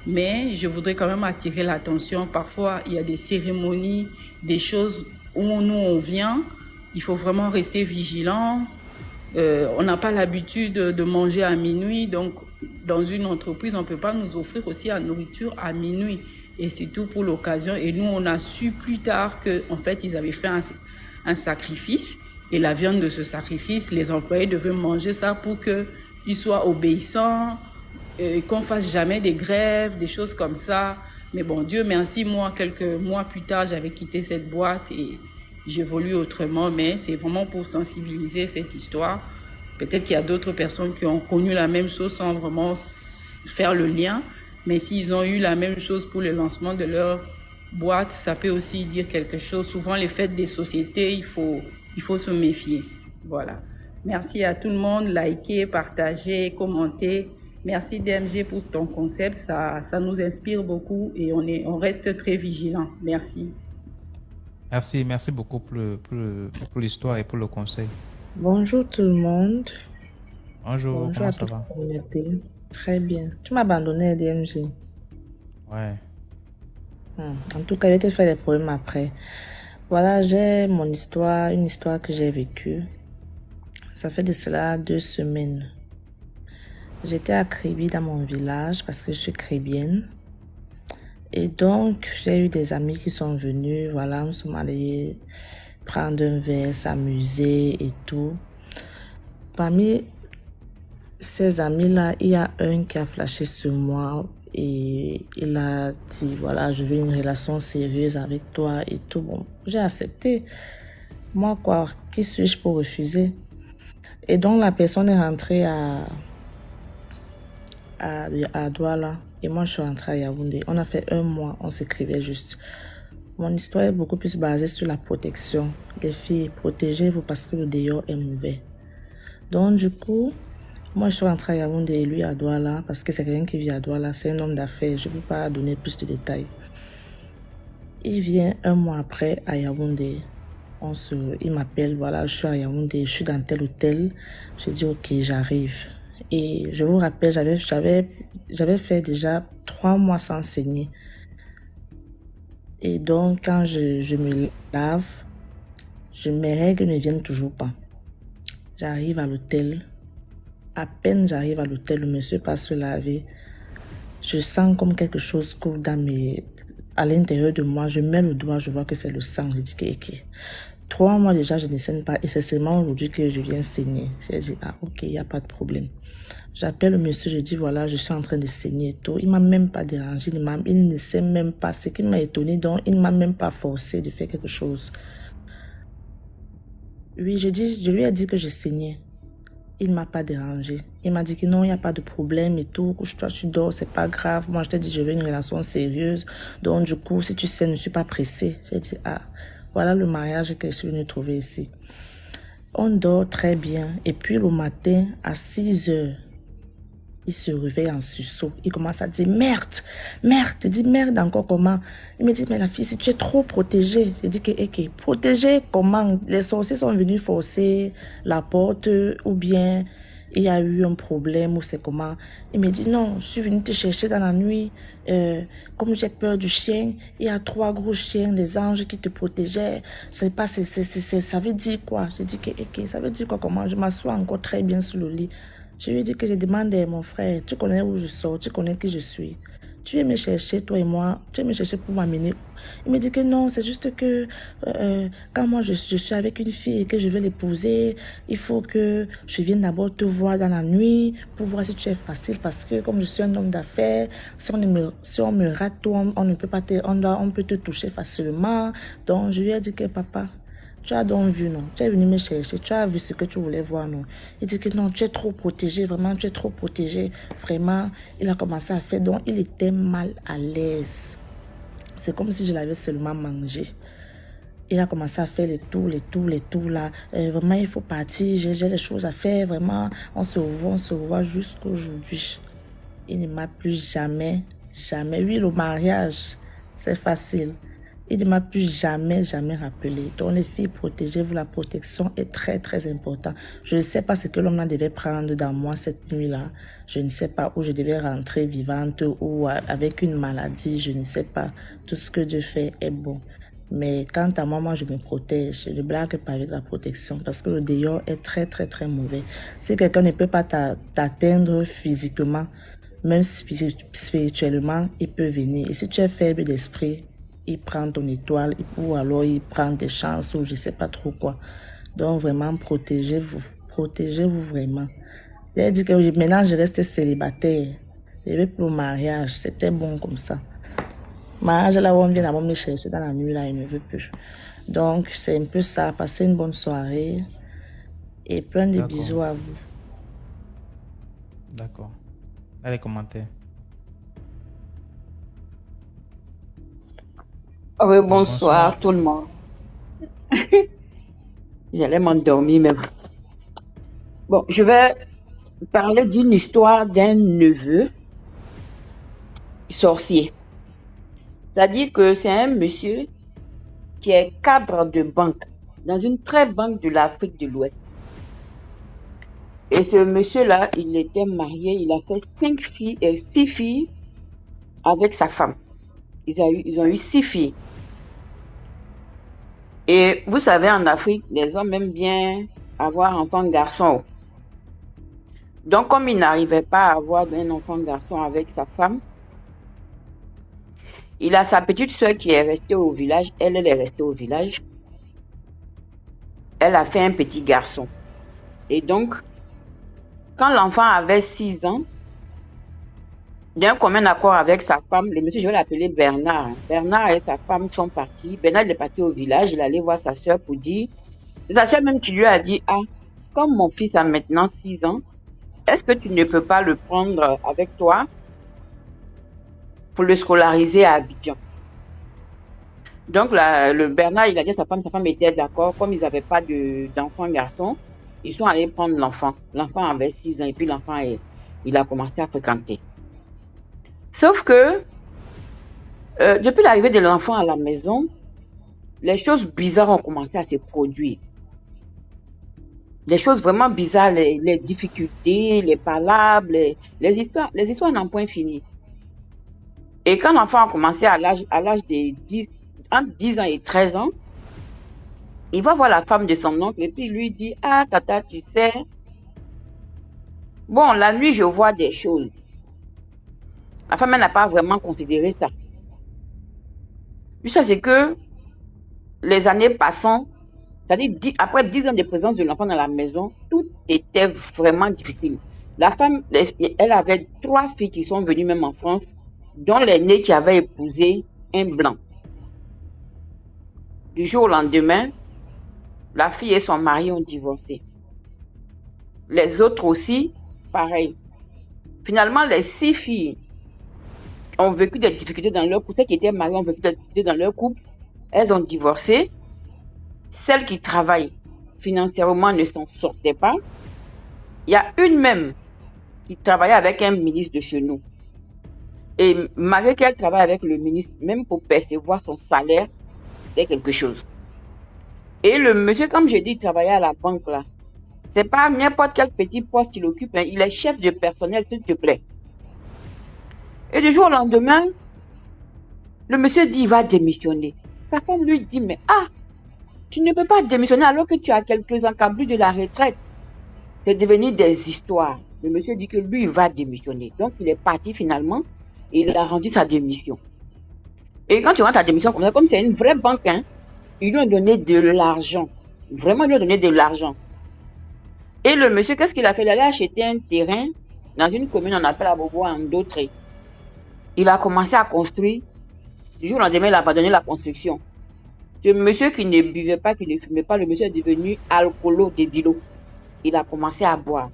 mais je voudrais quand même attirer l'attention. Parfois, il y a des cérémonies, des choses où nous, on vient. Il faut vraiment rester vigilant. On n'a pas l'habitude de manger à minuit. Donc, dans une entreprise, on ne peut pas nous offrir aussi la nourriture à minuit. Et c'est tout pour l'occasion. Et nous, on a su plus tard qu'en fait, ils avaient fait un sacrifice. Et la viande de ce sacrifice, les employés devaient manger ça pour qu'ils soient obéissants, qu'on fasse jamais des grèves, des choses comme ça. Mais bon, Dieu merci, moi, quelques mois plus tard, j'avais quitté cette boîte et j'évolue autrement. Mais c'est vraiment pour sensibiliser cette histoire. Peut-être qu'il y a d'autres personnes qui ont connu la même chose sans vraiment faire le lien. Mais s'ils ont eu la même chose pour le lancement de leur boîte, ça peut aussi dire quelque chose. Souvent, les fêtes des sociétés, il faut se méfier. Voilà. Merci à tout le monde. Likez, partagez, commentez. Merci DMG pour ton concept. Ça nous inspire beaucoup et on reste très vigilants. Merci.
Merci beaucoup pour l'histoire et pour le conseil.
Bonjour tout le monde.
Bonjour,
Bonjour
comment
à
ça
toute
va?
la communauté. Très bien. Tu m'as abandonné, DMG.
Ouais.
En tout cas, je vais te faire des problèmes après. Voilà, j'ai mon histoire, une histoire que j'ai vécue. Ça fait de cela 2 semaines. J'étais à Kribi dans mon village parce que je suis kribienne. Et donc, j'ai eu des amis qui sont venus. Voilà, nous sommes allés prendre un verre, s'amuser et tout. Parmi ces amis-là, il y a un qui a flashé sur moi. Et il a dit, voilà, je veux une relation sérieuse avec toi et tout. Bon, j'ai accepté. Moi, quoi, qui suis-je pour refuser? Et donc, la personne est rentrée à Douala. Et moi, je suis rentrée à Yaoundé. On a fait 1 mois, on s'écrivait juste. Mon histoire est beaucoup plus basée sur la protection. Les filles, protégez-vous parce que le dehors est mauvais. Donc, du coup, moi, je suis rentrée à Yaoundé et lui à Douala parce que c'est quelqu'un qui vit à Douala. C'est un homme d'affaires. Je ne peux pas donner plus de détails. Il vient 1 mois après à Yaoundé. Il m'appelle, voilà, je suis à Yaoundé, je suis dans tel hôtel. Je dis, ok, j'arrive. Et je vous rappelle, j'avais fait déjà 3 mois sans saigner. Et donc, quand je me lave, mes règles ne viennent toujours pas. J'arrive à l'hôtel. À peine j'arrive à l'hôtel, le monsieur passe se laver. Je sens comme quelque chose coule à l'intérieur de moi. Je mets le doigt, je vois que c'est le sang. Je dis que 3 mois déjà, je ne saigne pas. Et c'est seulement aujourd'hui que je viens saigner. J'ai dit, ah ok, il n'y a pas de problème. J'appelle le monsieur, je dis, voilà, je suis en train de saigner et tout. Il ne m'a même pas dérangé. Il ne sait même pas. Ce qui m'a étonné, donc il ne m'a même pas forcé de faire quelque chose. Oui, je lui ai dit que je saignais. Il ne m'a pas dérangé. Il m'a dit que non, il n'y a pas de problème et tout. Couche-toi, tu dors, c'est pas grave. Moi, je t'ai dit, je veux une relation sérieuse. Donc, du coup, si tu sais, je ne suis pas pressée. J'ai dit, ah, voilà le mariage que je suis venue trouver ici. On dort très bien. Et puis, le matin, à 6 heures, il se réveille en sursaut. Il commence à dire, merde, merde. Je dis, merde encore comment? Il me dit, mais la fille, si tu es trop protégée. Je dis que, ok, protégée comment? Les sorciers sont venus forcer la porte ou bien il y a eu un problème ou c'est comment? Il me dit, non, je suis venue te chercher dans la nuit. Comme j'ai peur du chien, il y a 3 gros chiens, les anges qui te protégeaient. Je sais pas, ça veut dire quoi? Je dis que, ok, ça veut dire quoi comment? Je m'assois encore très bien sur le lit. Je lui ai dit que je demandais à mon frère, tu connais où je sors, tu connais qui je suis. Tu es me chercher, toi et moi, tu es me chercher pour m'amener. Il me dit que non, c'est juste que quand moi je suis avec une fille et que je vais l'épouser, il faut que je vienne d'abord te voir dans la nuit pour voir si tu es facile parce que comme je suis un homme d'affaires, si on me rate, on ne peut pas on peut te toucher facilement. Donc je lui ai dit que papa, tu as donc vu, non? Tu es venu me chercher, tu as vu ce que tu voulais voir, non? Il dit que non, tu es trop protégé, vraiment, tu es trop protégé. Vraiment, il a commencé à faire, donc il était mal à l'aise. C'est comme si je l'avais seulement mangé. Il a commencé à faire les tours là. Vraiment, il faut partir, j'ai des choses à faire, vraiment. On se revoit jusqu'à aujourd'hui. Il ne m'a plus jamais. Oui, le mariage, c'est facile. Il ne m'a plus jamais rappelé. Donc les filles, protégez-vous, la protection est très très importante. Je ne sais pas ce que l'homme devait prendre dans moi cette nuit-là. Je ne sais pas où je devais rentrer vivante ou avec une maladie, je ne sais pas. Tout ce que Dieu fait est bon. Mais quant à moi, je me protège. Je ne blague pas avec la protection parce que le dehors est très très très mauvais. Si quelqu'un ne peut pas t'atteindre physiquement, même spirituellement, il peut venir. Et si tu es faible d'esprit, il prend ton étoile ou alors il prend des chances ou je sais pas trop quoi. Donc vraiment, protégez-vous. Protégez-vous vraiment. J'ai dit que maintenant je reste célibataire. Je vais pour le mariage. C'était bon comme ça. Mariage là où on vient d'abord me chercher dans la nuit là, il ne veut plus. Donc c'est un peu ça. Passez une bonne soirée et plein de bisous à vous.
D'accord. Allez, commentaires.
Oui, bonsoir tout le monde. J'allais m'endormir même. Bon, je vais parler d'une histoire d'un neveu sorcier. C'est-à-dire que c'est un monsieur qui est cadre de banque dans une très banque de l'Afrique de l'Ouest. Et ce monsieur-là, il était marié, il a fait 6 filles avec sa femme. Ils ont eu 6 filles. Et vous savez, en Afrique, les hommes aiment bien avoir un enfant garçon. Donc, comme il n'arrivait pas à avoir un enfant garçon avec sa femme, il a sa petite soeur qui est restée au village. Elle est restée au village. Elle a fait un petit garçon. Et donc, quand l'enfant avait 6 ans, d'un commun accord avec sa femme, le monsieur, je vais l'appeler Bernard. Bernard et sa femme sont partis. Bernard, il est parti au village, il allait voir sa soeur pour dire, c'est sa soeur même qui lui a dit, ah, comme mon fils a maintenant 6 ans, est-ce que tu ne peux pas le prendre avec toi pour le scolariser à Abidjan? Donc, le Bernard, il a dit à sa femme était d'accord, comme ils n'avaient pas d'enfant garçon, ils sont allés prendre l'enfant. L'enfant avait 6 ans et puis l'enfant, il a commencé à fréquenter. Sauf que, depuis l'arrivée de l'enfant à la maison, les choses bizarres ont commencé à se produire. Des choses vraiment bizarres, les difficultés, les palabres, les histoires n'ont point fini. Et quand l'enfant a commencé à l'âge de entre 10 ans et 13 ans, il va voir la femme de son oncle et puis il lui dit, ah tata, tu sais, bon, la nuit je vois des choses. La femme n'a pas vraiment considéré ça. Puis ça, c'est que les années passant, c'est-à-dire après 10 ans de présence de l'enfant dans la maison, tout était vraiment difficile. La femme, elle avait 3 filles qui sont venues même en France, dont l'aînée qui avait épousé un blanc. Du jour au lendemain, la fille et son mari ont divorcé. Les autres aussi, pareil. Finalement, les 6 filles ont vécu des difficultés dans leur couple. Celles qui étaient mariées ont vécu des difficultés dans leur couple. Elles ont divorcé. Celles qui travaillent financièrement ne s'en sortaient pas. Il y a une même qui travaillait avec un ministre de chez nous. Et malgré qu'elle travaille avec le ministre, même pour percevoir son salaire, c'est quelque chose. Et le monsieur, comme je dis, il travaillait à la banque là. C'est pas n'importe quel petit poste qu'il occupe, hein. Il est chef de personnel, s'il te plaît. Et du jour au lendemain, le monsieur dit il va démissionner. Sa femme lui dit, mais tu ne peux pas démissionner alors que tu as quelques encablures de la retraite. C'est devenu des histoires. Le monsieur dit que lui, il va démissionner. Donc, il est parti finalement et il a rendu sa démission. Et quand tu rends ta démission comme ça, comme c'est une vraie banque, hein, ils lui ont donné de l'argent. Vraiment, ils lui ont donné de l'argent. Et le monsieur, qu'est-ce qu'il a fait? Il allait acheter un terrain dans une commune, on appelle à Bobo, en Dautré. Il a commencé à construire. Du jour au lendemain, il a abandonné la construction. Ce monsieur qui ne buvait pas, qui ne fumait pas, le monsieur est devenu alcoolo de bilo. Il a commencé à boire.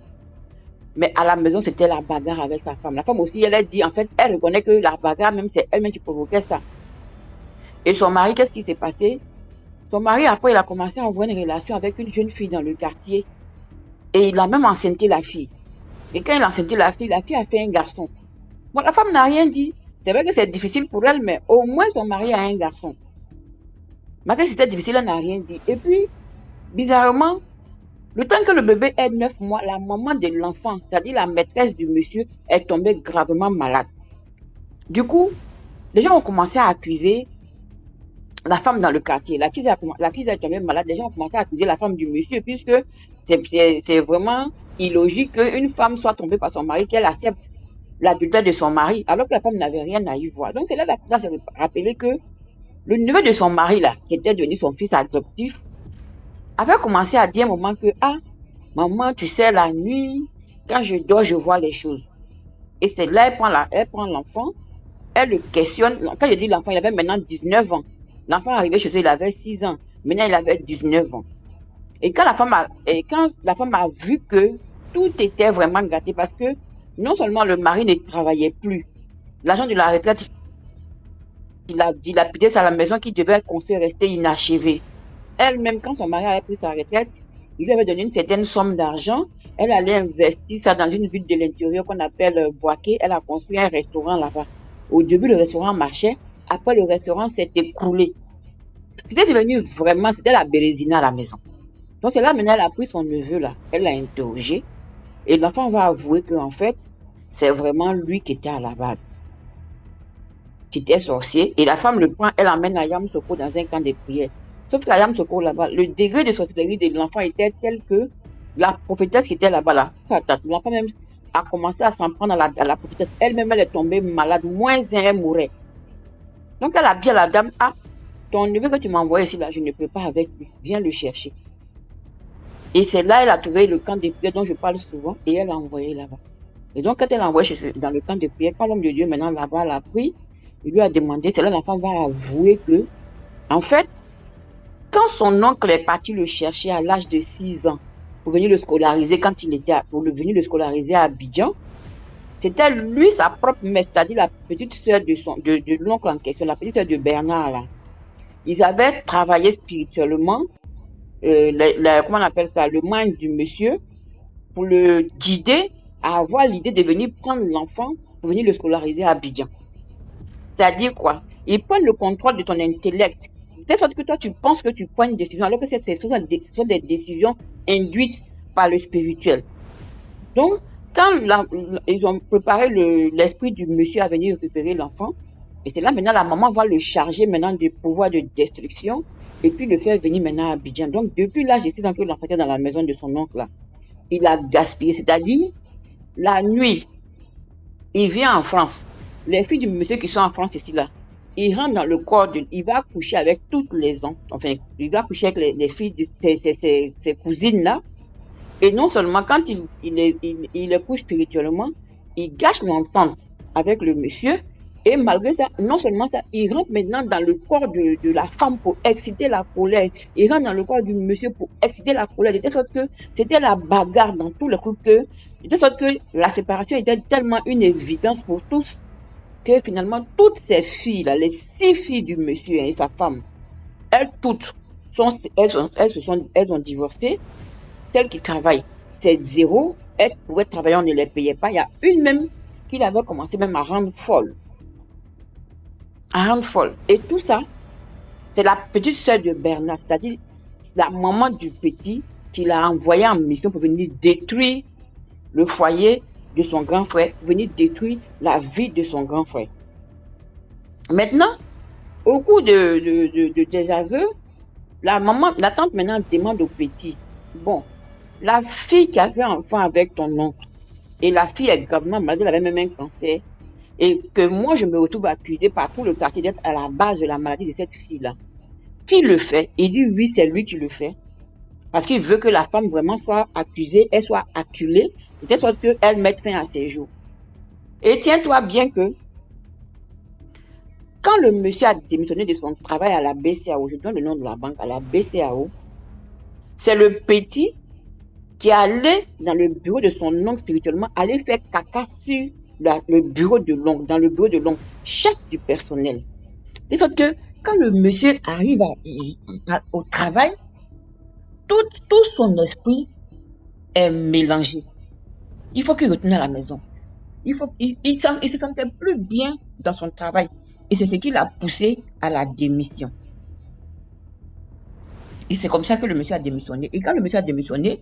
Mais à la maison, c'était la bagarre avec sa femme. La femme aussi, elle a dit, en fait, elle reconnaît que la bagarre, même c'est elle-même qui provoquait ça. Et son mari, qu'est-ce qui s'est passé? Son mari, après, il a commencé à avoir une relation avec une jeune fille dans le quartier. Et il a même enceinté la fille. Et quand il a enceinté la fille a fait un garçon. Bon, la femme n'a rien dit. C'est vrai que c'est difficile pour elle, mais au moins son mari a un garçon. Malgré que c'était difficile, elle n'a rien dit. Et puis, bizarrement, le temps que le bébé ait 9 mois, la maman de l'enfant, c'est-à-dire la maîtresse du monsieur, est tombée gravement malade. Du coup, les gens ont commencé à accuser la femme dans le quartier. La fille est tombée malade. Les gens ont commencé à accuser la femme du monsieur, puisque c'est vraiment illogique qu'une femme soit tombée par son mari, qu'elle accepte l'adultère de son mari, alors que la femme n'avait rien à y voir. Donc, c'est là que la fille s'est rappelé que le neveu de son mari, là, qui était devenu son fils adoptif, avait commencé à dire à un moment que, maman, tu sais, la nuit, quand je dors, je vois les choses. Et c'est là, elle prend l'enfant, elle le questionne. Quand je dis l'enfant, il avait maintenant 19 ans. L'enfant arrivé chez eux, il avait 6 ans. Maintenant, il avait 19 ans. Et quand la femme a vu que tout était vraiment gâté, parce que non seulement le mari ne travaillait plus, l'argent de la retraite, il a dilapidé ça à la maison qui devait rester inachevé. Elle-même, quand son mari avait pris sa retraite, il lui avait donné une certaine somme d'argent. Elle allait investir ça dans une ville de l'intérieur qu'on appelle Boaké. Elle a construit un restaurant là-bas. Au début, le restaurant marchait. Après, le restaurant s'est écroulé. C'était devenu vraiment, c'était la bérésina à la maison. Donc, c'est là, maintenant, elle a pris son neveu là. Elle l'a interrogé. Et l'enfant va avouer qu'en fait, c'est vraiment lui qui était à la base. Qui était sorcier. Et la femme le prend, elle l'emmène à Yamoussoukro dans un camp de prière. Sauf qu'à Yamoussoukro là-bas, le degré de sorcellerie de l'enfant était tel que la prophétesse qui était là-bas là, l'enfant même a commencé à s'en prendre à la prophétesse. Elle-même, elle est tombée malade. Moins elle mourait. Donc, elle a dit à la dame, ton neveu que tu m'as envoyé ici là, je ne peux pas avec lui. Viens le chercher. Et c'est là, elle a trouvé le camp de prière dont je parle souvent et elle l'a envoyé là-bas. Et donc, quand elle l'a envoyé dans le camp de prière, quand l'homme de Dieu maintenant là-bas l'a pris, il lui a demandé, c'est là l'enfant va avouer que, en fait, quand son oncle est parti le chercher à l'âge de 6 ans pour venir le scolariser, venir le scolariser à Abidjan, c'était lui, sa propre mère, c'est-à-dire la petite sœur de l'oncle en question, la petite sœur de Bernard, là. Ils avaient travaillé spirituellement, comment on appelle ça, le mind du monsieur, pour le guider à avoir l'idée de venir prendre l'enfant pour venir le scolariser à Abidjan. C'est-à-dire quoi? Ils prennent le contrôle de ton intellect. De sorte que toi, tu penses que tu prends une décision, alors que ce sont des décisions induites par le spirituel. Donc, quand ils ont préparé l'esprit du monsieur à venir récupérer l'enfant, et c'est là maintenant la maman va le charger maintenant des pouvoirs de destruction et puis le faire venir maintenant à Abidjan. Donc, depuis là, j'ai que l'enfant était dans la maison de son oncle là. Il a gaspillé, c'est-à-dire, la nuit, il vient en France. Les filles du monsieur qui sont en France ici là, il rentre dans le corps il va coucher avec toutes les enfants, enfin, il va coucher avec les filles de ses cousines là. Et non seulement quand il les couche spirituellement, il gâche l'entente avec le monsieur. Et malgré ça, non seulement ça, il rentre maintenant dans le corps de la femme pour exciter la colère. Il rentre dans le corps du monsieur pour exciter la colère. De telle sorte que c'était la bagarre dans tous les couples. De telle sorte que la séparation était tellement une évidence pour tous que finalement, toutes ces filles-là, les 6 filles du monsieur et sa femme, elles toutes, elles ont divorcé. Celles qui travaillent, c'est 0. Elles pouvaient travailler, on ne les payait pas. Il y a une même qui avait commencé même à rendre folle. Et tout ça, c'est la petite sœur de Bernard, c'est-à-dire la maman du petit qui l'a envoyé en mission pour venir détruire le foyer de son grand frère, venir détruire la vie de son grand frère. Maintenant, au cours de tes aveux, la tante maintenant demande au petit, bon, la fille qui a fait enfant avec ton oncle, et la fille est gravement malade, elle avait même un cancer, et que moi je me retrouve accusée par tout le quartier d'être à la base de la maladie de cette fille-là. Qui le fait? Il dit oui, c'est lui qui le fait. Parce qu'il veut que la femme vraiment soit accusée, elle soit acculée, de telle sorte qu'elle mette fin à ses jours. Et tiens-toi bien que, quand le monsieur a démissionné de son travail à la BCAO, je donne le nom de la banque, à la BCAO, c'est le petit qui allait dans le bureau de son oncle spirituellement, aller faire caca sur le bureau de l'oncle, dans le bureau de l'oncle, chef du personnel. De sorte que, quand le monsieur arrive au travail, tout son esprit est mélangé. Il faut qu'il retourne à la maison. Il se sentait plus bien dans son travail. Et c'est ce qui l'a poussé à la démission. Et c'est comme ça que le monsieur a démissionné. Et quand le monsieur a démissionné,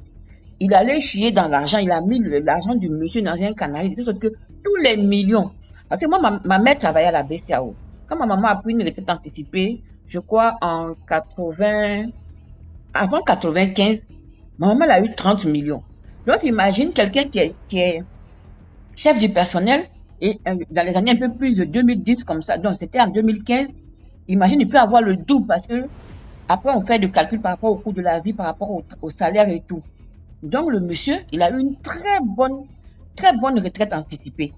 il allait chier dans l'argent. Il a mis l'argent du monsieur dans un canal. De sorte que tous les millions. Parce que moi, ma mère travaillait à la BCAO. Quand ma maman a pris une retraite anticipée, je crois en 80, avant 95, ma maman a eu 30 millions. Donc imagine quelqu'un qui est chef du personnel et dans les années un peu plus de 2010 comme ça, donc c'était en 2015, imagine il peut avoir le double parce que après on fait des calculs par rapport au coût de la vie, par rapport au salaire et tout. Donc le monsieur, il a eu une très bonne retraite anticipée.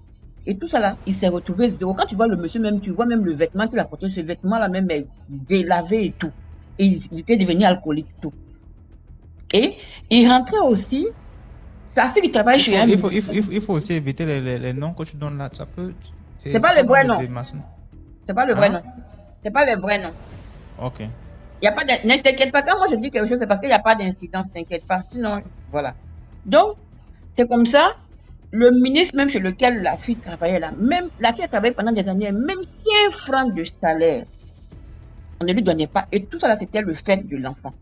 Et tout ça là, il s'est retrouvé zéro. Quand tu vois le monsieur même, tu vois même le vêtement qu'il a porté, ce vêtement là même est délavé et tout. Et il était devenu alcoolique et tout. Et il rentrait aussi, sa fille qui travaille chez un...
Il faut aussi éviter les noms que tu donnes là. Ça peut...
C'est pas le vrai nom. C'est pas le vrai nom. C'est pas le vrai nom.
Ok.
Il y a pas de... Ne t'inquiète pas, quand moi je dis quelque chose, c'est parce qu'il n'y a pas d'incidence, t'inquiète pas. Sinon, voilà. Donc, c'est comme ça, le ministre même chez lequel la fille travaillait là, même la fille a travaillé pendant des années, même 5 francs de salaire, on ne lui donnait pas. Et tout ça là, c'était le fait de l'enfant.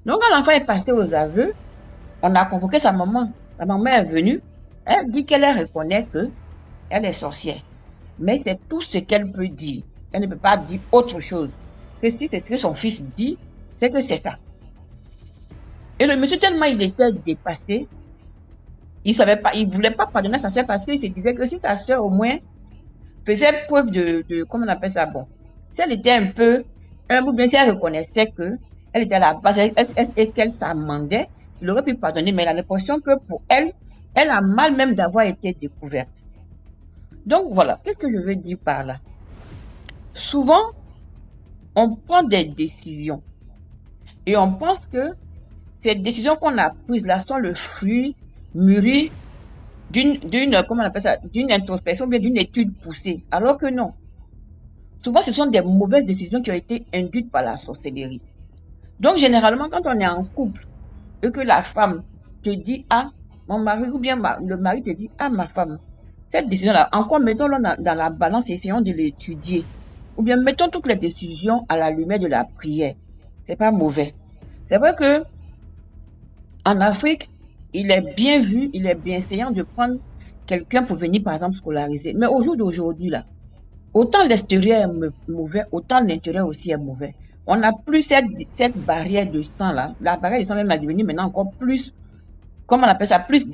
Donc, quand l'enfant est passé aux aveux, on a convoqué sa maman. La maman est venue, elle dit qu'elle reconnaît qu'elle est sorcière. Mais c'est tout ce qu'elle peut dire. Elle ne peut pas dire autre chose. Que si c'est ce que son fils dit, c'est que c'est ça. Et le monsieur, tellement il était dépassé, il savait pas, il voulait pas pardonner sa soeur parce qu'il se disait que si sa soeur au moins faisait preuve de comment on appelle ça, bon, si elle était un peu, ou bien si elle reconnaissait que elle était à la base et qu'elle s'amendait, il aurait pu pardonner, mais elle a l'impression que pour elle,
Elle a mal même d'avoir été découverte. Donc voilà, qu'est-ce que je veux dire par là? Souvent, on prend des décisions et on pense que ces décisions qu'on a prises là sont le fruit mûri comment on appelle ça, d'une introspection, bien d'une étude poussée, alors que non. Souvent, ce sont des mauvaises décisions qui ont été induites par la sorcellerie. Donc, généralement, quand on est en couple et que la femme te dit, ah, mon mari, ou bien le mari te dit, ah, ma femme, cette décision-là, encore mettons-la dans la balance et essayons de l'étudier. Ou bien mettons toutes les décisions à la lumière de la prière. C'est pas mauvais. C'est vrai que en Afrique, il est bien vu, il est bien essayant de prendre quelqu'un pour venir, par exemple, scolariser. Mais au jour d'aujourd'hui, là, autant l'extérieur est mauvais, autant l'intérieur aussi est mauvais. On n'a plus cette barrière de sang là. La barrière de sang même est devenue maintenant encore plus, comment on appelle ça, plus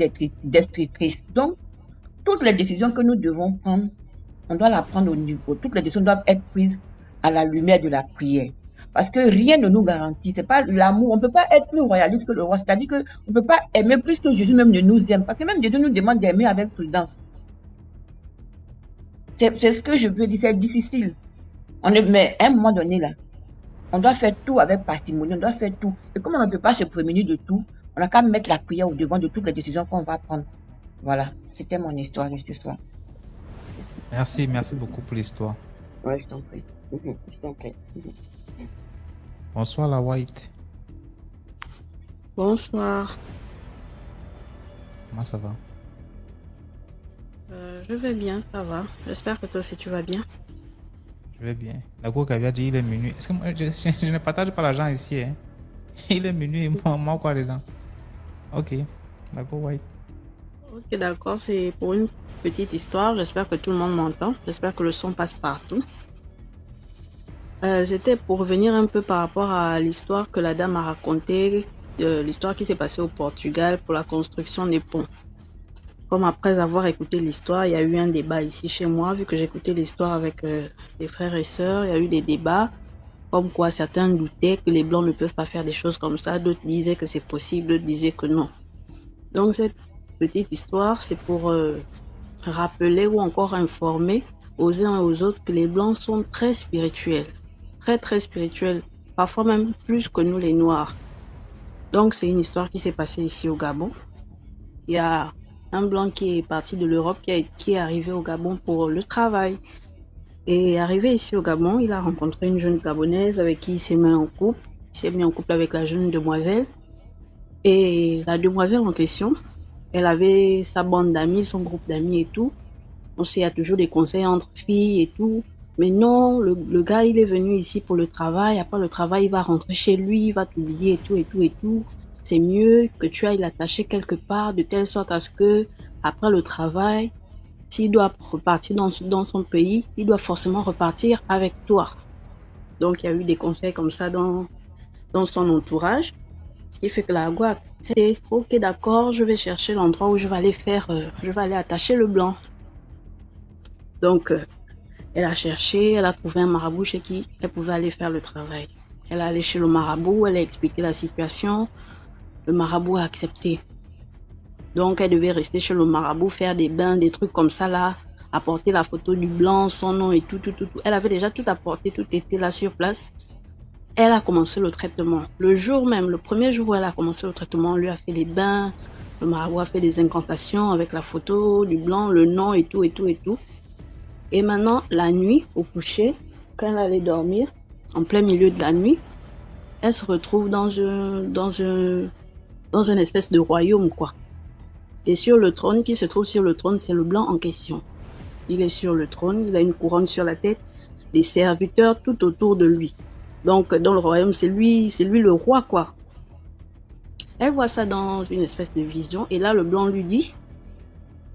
destructrice. Donc, toutes les décisions que nous devons prendre, on doit la prendre au niveau. Toutes les décisions doivent être prises à la lumière de la prière. Parce que rien ne nous garantit. C'est pas l'amour. On ne peut pas être plus royaliste que le roi. C'est-à-dire qu'on ne peut pas aimer plus que Jésus même ne nous aime. Parce que même Jésus nous demande d'aimer avec prudence. C'est ce que je veux dire. C'est difficile. Mais à un moment donné, là, on doit faire tout avec parcimonie. On doit faire tout. Et comme on ne peut pas se prémunir de tout, on n'a qu'à mettre la prière au devant de toutes les décisions qu'on va prendre. Voilà. C'était mon histoire de ce soir.
Merci beaucoup pour l'histoire.
Ouais, je t'en prie. Je t'en prie.
Bonsoir la White.
Bonsoir.
Comment ça va?
Je vais bien, ça va. J'espère que toi aussi tu vas bien.
Je vais bien. D'accord, Kavia dit il est minuit. Est-ce que moi, je ne partage pas l'argent ici, hein? Il est minuit et moi quoi dedans? Ok, d'accord, White.
Ok, d'accord, c'est pour une petite histoire. J'espère que tout le monde m'entend. J'espère que le son passe partout. C'était pour revenir un peu par rapport à l'histoire que la dame a racontée, l'histoire qui s'est passée au Portugal pour la construction des ponts. Comme après avoir écouté l'histoire, il y a eu un débat ici chez moi, vu que j'écoutais l'histoire avec les frères et sœurs, il y a eu des débats, comme quoi certains doutaient que les Blancs ne peuvent pas faire des choses comme ça, d'autres disaient que c'est possible, d'autres disaient que non. Donc cette petite histoire, c'est pour rappeler ou encore informer aux uns et aux autres que les Blancs sont très spirituels. Très spirituel, parfois même plus que nous les Noirs. Donc c'est une histoire qui s'est passée ici au Gabon. Il y a un Blanc qui est parti de l'Europe, qui est arrivé au Gabon pour le travail. Et arrivé ici au Gabon, il a rencontré une jeune Gabonaise avec qui il s'est mis en couple. Il s'est mis en couple avec la jeune demoiselle. Et la demoiselle en question, elle avait sa bande d'amis, son groupe d'amis et tout. On sait, il y a toujours des conseils entre filles et tout. Mais non, le gars, il est venu ici pour le travail. Après le travail, il va rentrer chez lui, il va t'oublier et tout. C'est mieux que tu ailles l'attacher quelque part de telle sorte à ce que, après le travail, s'il doit repartir dans son pays, il doit forcément repartir avec toi. Donc, il y a eu des conseils comme ça dans son entourage. Ce qui fait que la Agua, c'est ok, d'accord, je vais chercher l'endroit où je vais aller attacher le Blanc. Donc, elle a cherché, elle a trouvé un marabout chez qui elle pouvait aller faire le travail. Elle est allée chez le marabout, elle a expliqué la situation. Le marabout a accepté. Donc, elle devait rester chez le marabout, faire des bains, des trucs comme ça là, apporter la photo du Blanc, son nom et tout. Elle avait déjà tout apporté, tout était là sur place. Elle a commencé le traitement. Le jour même, le premier jour où elle a commencé le traitement, on lui a fait des bains. Le marabout a fait des incantations avec la photo du Blanc, le nom et tout. Et maintenant, la nuit, au coucher, quand elle allait dormir, en plein milieu de la nuit, elle se retrouve dans une espèce de royaume, quoi. Et sur le trône, qui se trouve sur le trône, c'est le Blanc en question. Il est sur le trône, il a une couronne sur la tête, des serviteurs tout autour de lui. Donc, dans le royaume, c'est lui le roi, quoi. Elle voit ça dans une espèce de vision, et là, le Blanc lui dit,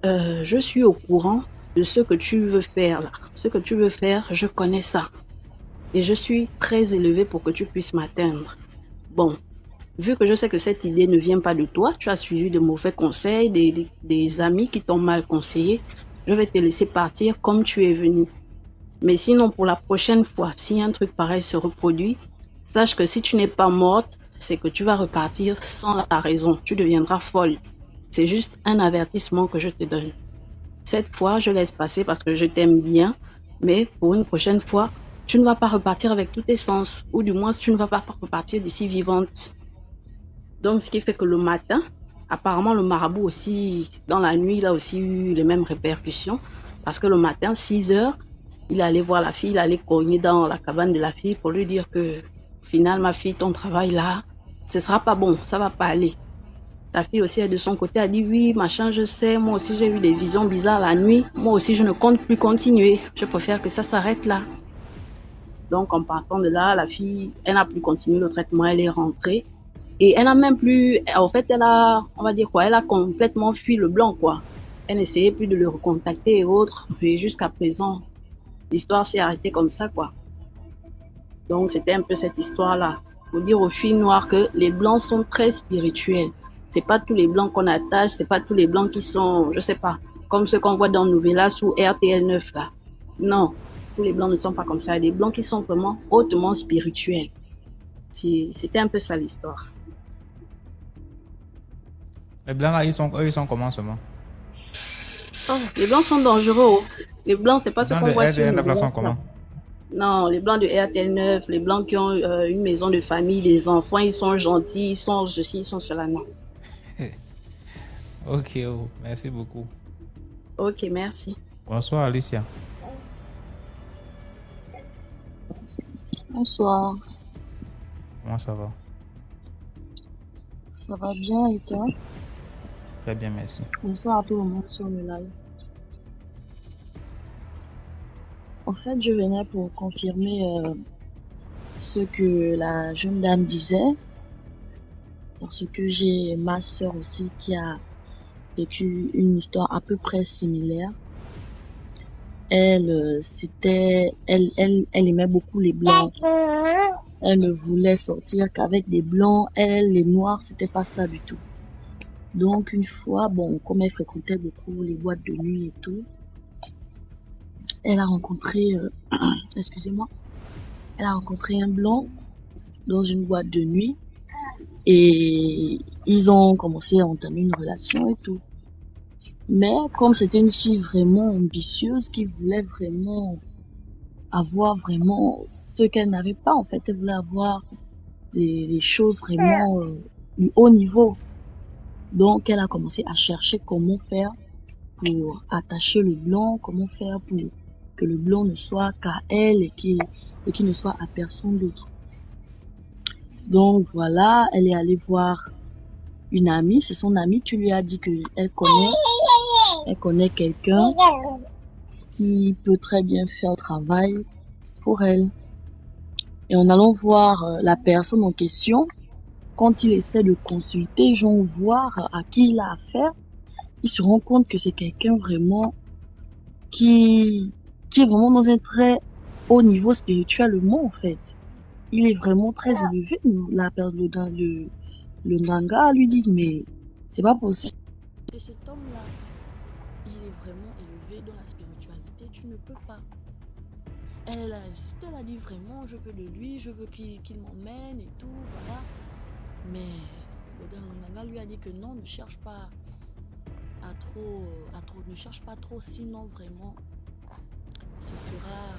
je suis au courant de ce que tu veux faire là. Ce que tu veux faire, je connais ça. Et je suis très élevé pour que tu puisses m'atteindre. Bon, vu que je sais que cette idée ne vient pas de toi, tu as suivi de mauvais conseils, des amis qui t'ont mal conseillé, je vais te laisser partir comme tu es venu. Mais sinon, pour la prochaine fois, si un truc pareil se reproduit, sache que si tu n'es pas morte, c'est que tu vas repartir sans la raison. Tu deviendras folle. C'est juste un avertissement que je te donne. Cette fois, je laisse passer parce que je t'aime bien, mais pour une prochaine fois, tu ne vas pas repartir avec tous tes sens, ou du moins, tu ne vas pas repartir d'ici vivante. Donc, ce qui fait que le matin, apparemment, le marabout aussi, dans la nuit, il a aussi eu les mêmes répercussions, parce que le matin, 6 heures, il allait voir la fille, il allait cogner dans la cabane de la fille pour lui dire que, au final, ma fille, ton travail là, ce sera pas bon, ça va pas aller. Ta fille aussi, de son côté, a dit oui, machin, je sais, moi aussi j'ai eu des visions bizarres la nuit, moi aussi je ne compte plus continuer, je préfère que ça s'arrête là. Donc en partant de là, la fille, elle n'a plus continué le traitement, elle est rentrée. Et elle n'a même plus, en fait, elle a, on va dire quoi, elle a complètement fui le blanc, quoi. Elle n'essayait plus de le recontacter et autres. Et jusqu'à présent, l'histoire s'est arrêtée comme ça, quoi. Donc c'était un peu cette histoire-là. Pour dire aux filles noires que les blancs sont très spirituels. C'est pas tous les blancs qu'on attache, c'est pas tous les blancs qui sont, je sais pas, comme ceux qu'on voit dans Novelas ou RTL 9, là. Non, tous les blancs ne sont pas comme ça. Il y a des blancs qui sont vraiment hautement spirituels. C'était un peu ça l'histoire.
Les blancs là, eux, ils sont comment seulement?
Oh, les blancs sont dangereux. Les blancs, c'est pas ce
Les
qu'on
blancs de
voit sur
RTL9 là
Novelas,
sont
là.
comment?
Non, les blancs de RTL 9, les blancs qui ont une maison de famille, des enfants, ils sont gentils, ils sont ceci, ils sont cela, non.
Ok, oh, merci beaucoup.
Ok, merci.
Bonsoir Alicia.
Bonsoir,
Comment ça va?
ça va bien et toi?
Très bien, merci.
Bonsoir à tout le monde sur le live. En fait, je venais pour confirmer ce que la jeune dame disait, parce que j'ai ma sœur aussi qui a vécu une histoire à peu près similaire. Elle, elle aimait beaucoup les blancs. Elle ne voulait sortir qu'avec des blancs. Elle, les noirs, c'était pas ça du tout. Donc, une fois, bon, comme elle fréquentait beaucoup les boîtes de nuit et tout, elle a rencontré, excusez-moi, elle a rencontré un blanc dans une boîte de nuit et ils ont commencé à entamer une relation et tout. Mais comme c'était une fille vraiment ambitieuse qui voulait vraiment avoir vraiment ce qu'elle n'avait pas, en fait, elle voulait avoir des choses vraiment du haut niveau. Donc, elle a commencé à chercher comment faire pour attacher le blanc, comment faire pour que le blanc ne soit qu'à elle et qui ne soit à personne d'autre. Donc, voilà, elle est allée voir une amie, c'est son amie qui lui a dit qu'elle connaît quelqu'un qui peut très bien faire le travail pour elle. Et en allant voir la personne en question, quand il essaie de consulter, genre voir à qui il a affaire, il se rend compte que c'est quelqu'un vraiment qui est vraiment dans un très haut niveau spirituellement, en fait. Il est vraiment très élevé. Le Nanga lui dit, mais c'est pas possible. Et cet homme-là, il est vraiment élevé dans la spiritualité, tu ne peux pas. Elle a hésité, elle a dit vraiment, je veux de lui, je veux qu'il m'emmène et tout, voilà. Mais le Nanga lui a dit que non, ne cherche pas ne cherche pas trop, sinon vraiment, ce sera...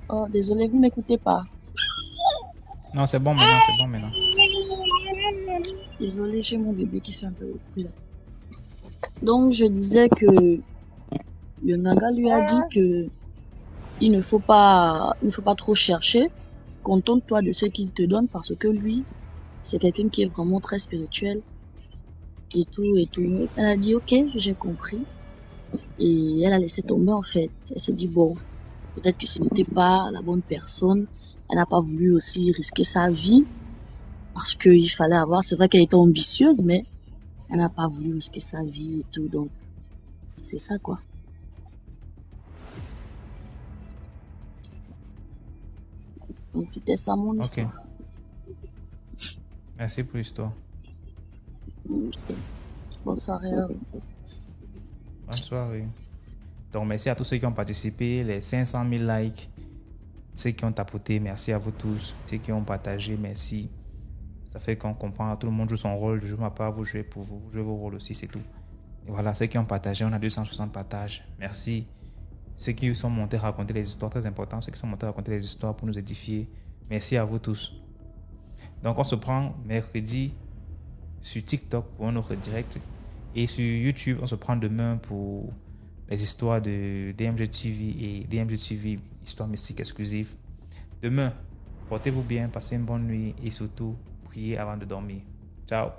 Oh, désolé, vous m'écoutez pas.
Non, c'est bon maintenant,
Désolé, j'ai mon bébé qui s'est un peu pris là. Donc, je disais que le Nanga lui a dit que il ne faut pas trop chercher. Contente-toi de ce qu'il te donne parce que lui, c'est quelqu'un qui est vraiment très spirituel et tout et tout. Elle a dit ok, j'ai compris et elle a laissé tomber en fait. Elle s'est dit bon, peut-être que ce n'était pas la bonne personne. Elle n'a pas voulu aussi risquer sa vie parce qu'il fallait avoir. C'est vrai qu'elle était ambitieuse, mais elle n'a pas voulu risquer sa vie et tout. Donc c'est ça quoi. Donc c'était ça mon histoire.
Ok. Merci pour l'histoire.
Okay. Bonne soirée à vous.
Bonne soirée. Donc merci à tous ceux qui ont participé, les 500 000 likes, ceux qui ont tapoté, merci à vous tous, ceux qui ont partagé, merci. Ça fait qu'on comprend, tout le monde joue son rôle, je joue ma part, vous jouez pour vous, vous jouez vos rôles aussi, c'est tout. Et voilà, ceux qui ont partagé, on a 260 partages. Merci. Ceux qui sont montés raconter les histoires, très important, ceux qui sont montés raconter les histoires pour nous édifier. Merci à vous tous. Donc, on se prend mercredi sur TikTok pour un autre direct. Et sur YouTube, on se prend demain pour les histoires de DMG TV et DMG TV, histoire mystique exclusive. Demain, portez-vous bien, passez une bonne nuit et surtout, priez avant de dormir. Ciao.